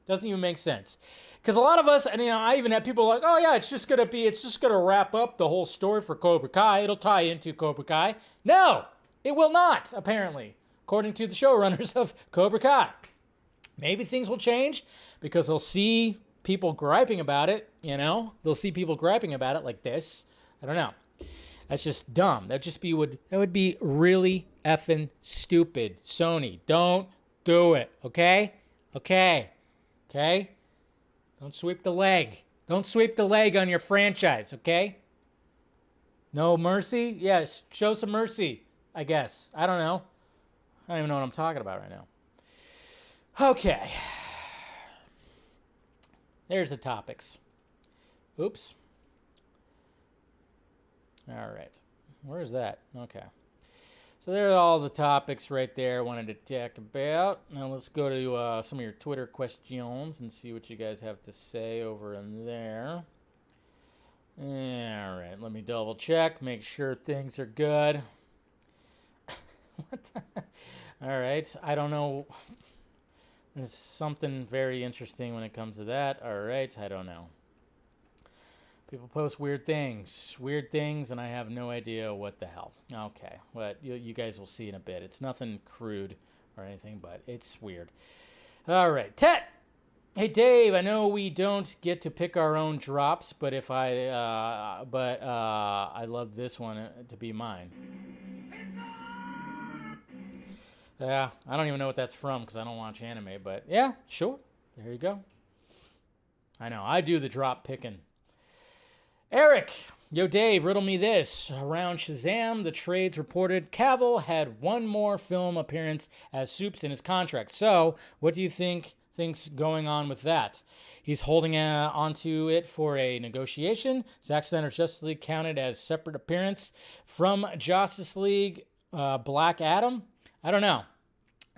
Doesn't even make sense. Because a lot of us, and I even have people like, oh yeah, it's just gonna wrap up the whole story for Cobra Kai. It'll tie into Cobra Kai. No, it will not, apparently, according to the showrunners of Cobra Kai. Maybe things will change because they'll see people griping about it, They'll see people griping about it like this. I don't know. That's just dumb. That would be really effing stupid. Sony, don't do it, okay? Okay? Don't sweep the leg. Don't sweep the leg on your franchise, okay? No mercy? Yes, show some mercy, I guess. I don't know. I don't even know what I'm talking about right now. Okay. There's the topics. Oops. All right. Where's that? Okay. So there are all the topics right there I wanted to talk about. Now let's go to some of your Twitter questions and see what you guys have to say over in there. All right, let me double check, make sure things are good. All right, I don't know. There's something very interesting when it comes to that. All right, I don't know. People post weird things, and I have no idea what the hell. Okay, but you guys will see in a bit. It's nothing crude or anything, but it's weird. All right, Tet. Hey Dave, I know we don't get to pick our own drops, but I love this one to be mine. Yeah, I don't even know what that's from because I don't watch anime, but yeah, sure. There you go. I know, I do the drop picking. Eric, yo Dave, riddle me this. Around Shazam, the trades reported Cavill had one more film appearance as Supes in his contract. So, what do you think's going on with that? He's holding onto it for a negotiation. Zack Snyder's Justice League counted as separate appearance from Justice League Black Adam. I don't know.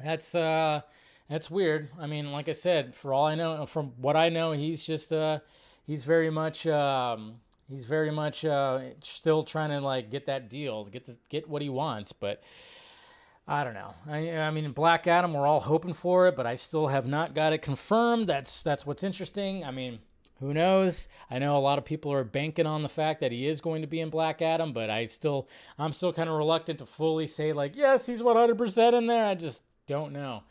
That's weird. I mean, like I said, for all I know, from what I know, he's just he's very much still trying to like get that deal, get what he wants. But I don't know. I mean, Black Adam, we're all hoping for it, but I still have not got it confirmed. That's what's interesting. I mean, who knows? I know a lot of people are banking on the fact that he is going to be in Black Adam, but I'm still kind of reluctant to fully say like, yes, he's 100% in there. I just don't know.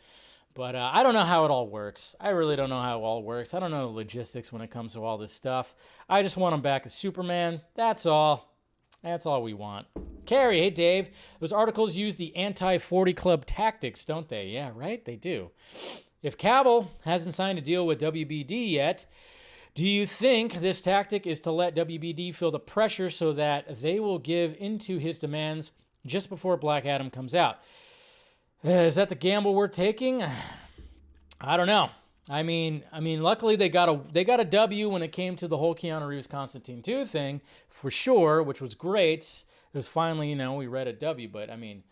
But I don't know how it all works. I really don't know how it all works. I don't know the logistics when it comes to all this stuff. I just want him back as Superman. That's all. That's all we want. Carrie, hey Dave. Those articles use the anti-40 club tactics, don't they? Yeah, right? They do. If Cavill hasn't signed a deal with WBD yet, do you think this tactic is to let WBD feel the pressure so that they will give into his demands just before Black Adam comes out? Is that the gamble we're taking? I don't know. I mean, luckily they got a W when it came to the whole Keanu Reeves Constantine 2 thing, for sure, which was great. It was finally, we read a W, but I mean,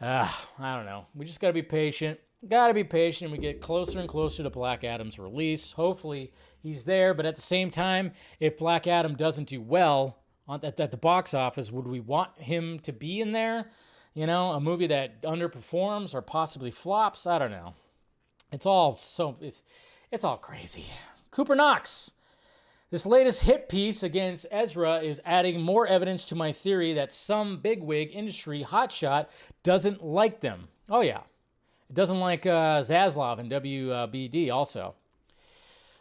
I don't know. We just got to be patient. Got to be patient. We get closer and closer to Black Adam's release. Hopefully he's there. But at the same time, if Black Adam doesn't do well at the box office, would we want him to be in there? You know, a movie that underperforms or possibly flops? I don't know. It's all crazy. Cooper Knox. This latest hit piece against Ezra is adding more evidence to my theory that some bigwig industry hotshot doesn't like them. Oh, yeah. It doesn't like Zaslav and WBD also.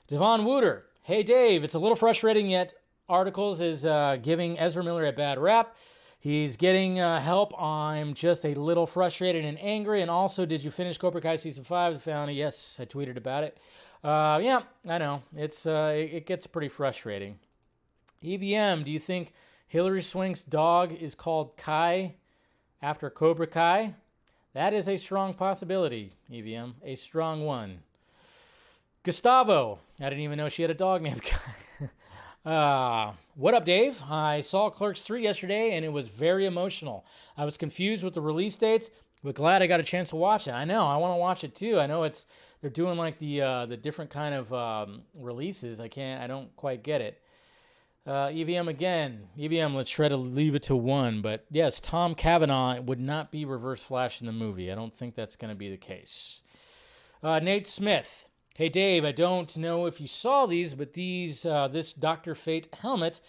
Devon Wooter. Hey, Dave, it's a little frustrating yet Articles is giving Ezra Miller a bad rap. He's getting help. I'm just a little frustrated and angry. And also, did you finish Cobra Kai Season 5? The Foundry? Yes, I tweeted about it. Yeah, I know. It gets pretty frustrating. EVM, do you think Hilary Swank's dog is called Kai after Cobra Kai? That is a strong possibility, EVM. A strong one. Gustavo, I didn't even know she had a dog named Kai. What up, Dave? I saw Clerks 3 yesterday, and it was very emotional. I was confused with the release dates, but glad I got a chance to watch it. I know, I want to watch it too. I know they're doing like the different kind of releases. I don't quite get it. EVM again. EVM, let's try to leave it to one. But yes, Tom Cavanaugh would not be Reverse Flash in the movie. I don't think that's going to be the case. Nate Smith. Hey, Dave, I don't know if you saw these, but this Dr. Fate helmet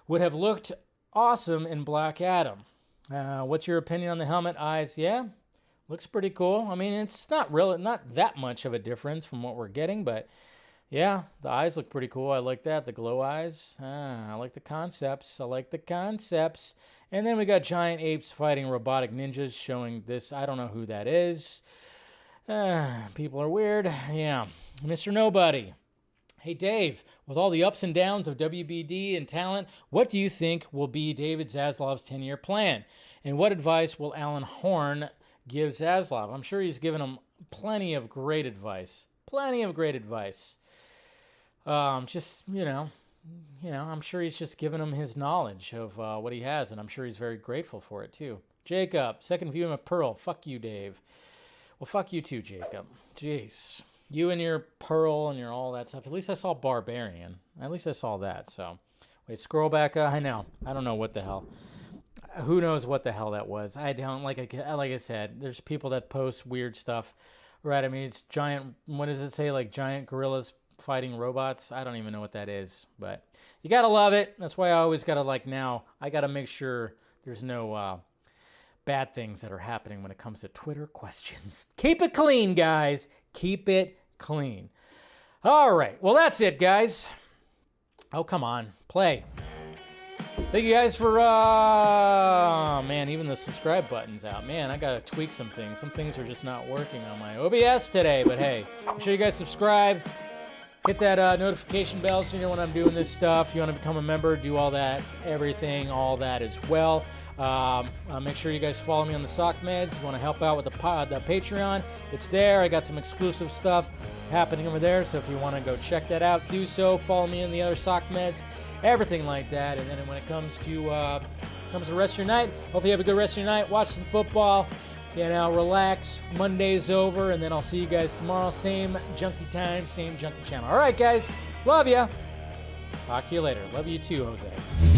would have looked awesome in Black Adam. What's your opinion on the helmet? Eyes, yeah, looks pretty cool. I mean, it's not that much of a difference from what we're getting, but yeah, the eyes look pretty cool. I like that, the glow eyes. I like the concepts. And then we got giant apes fighting robotic ninjas showing this. I don't know who that is. People are weird. Yeah. Mr. Nobody. Hey, Dave, with all the ups and downs of WBD and talent, what do you think will be David Zaslav's 10-year plan? And what advice will Alan Horn give Zaslav? I'm sure he's given him plenty of great advice. Just, I'm sure he's just given him his knowledge of what he has, and I'm sure he's very grateful for it, too. Jacob, second viewing of Pearl. Fuck you, Dave. Well, fuck you, too, Jacob. Jeez. You and your Pearl and your all that stuff. At least I saw Barbarian. At least I saw that. So, wait, scroll back. I know. I don't know what the hell. Who knows what the hell that was? I don't. Like I said, there's people that post weird stuff. Right? I mean, it's giant. What does it say? Like giant gorillas fighting robots? I don't even know what that is. But you got to love it. That's why I always got to now. I got to make sure there's no bad things that are happening when it comes to Twitter questions. Keep it clean, guys. Keep it clean. All right. Well, that's it, guys. Oh, come on. Play. Thank you guys for, man, even the subscribe button's out. Man, I got to tweak some things. Some things are just not working on my OBS today. But, hey, make sure you guys subscribe. Hit that notification bell so you know when I'm doing this stuff. If you want to become a member, do all that, everything, all that as well. Make sure you guys follow me on the Sock Meds. If you want to help out with the Patreon, it's there. I got some exclusive stuff happening over there, so if you want to go check that out, do so. Follow me in the other Sock Meds, everything like that. And then when it comes to the rest of your night, hopefully you have a good rest of your night. Watch some football, relax. Monday's over, and then I'll see you guys tomorrow. Same Junkee time, same Junkee channel. All right, guys, love ya. Talk to you later. Love you too, Jose.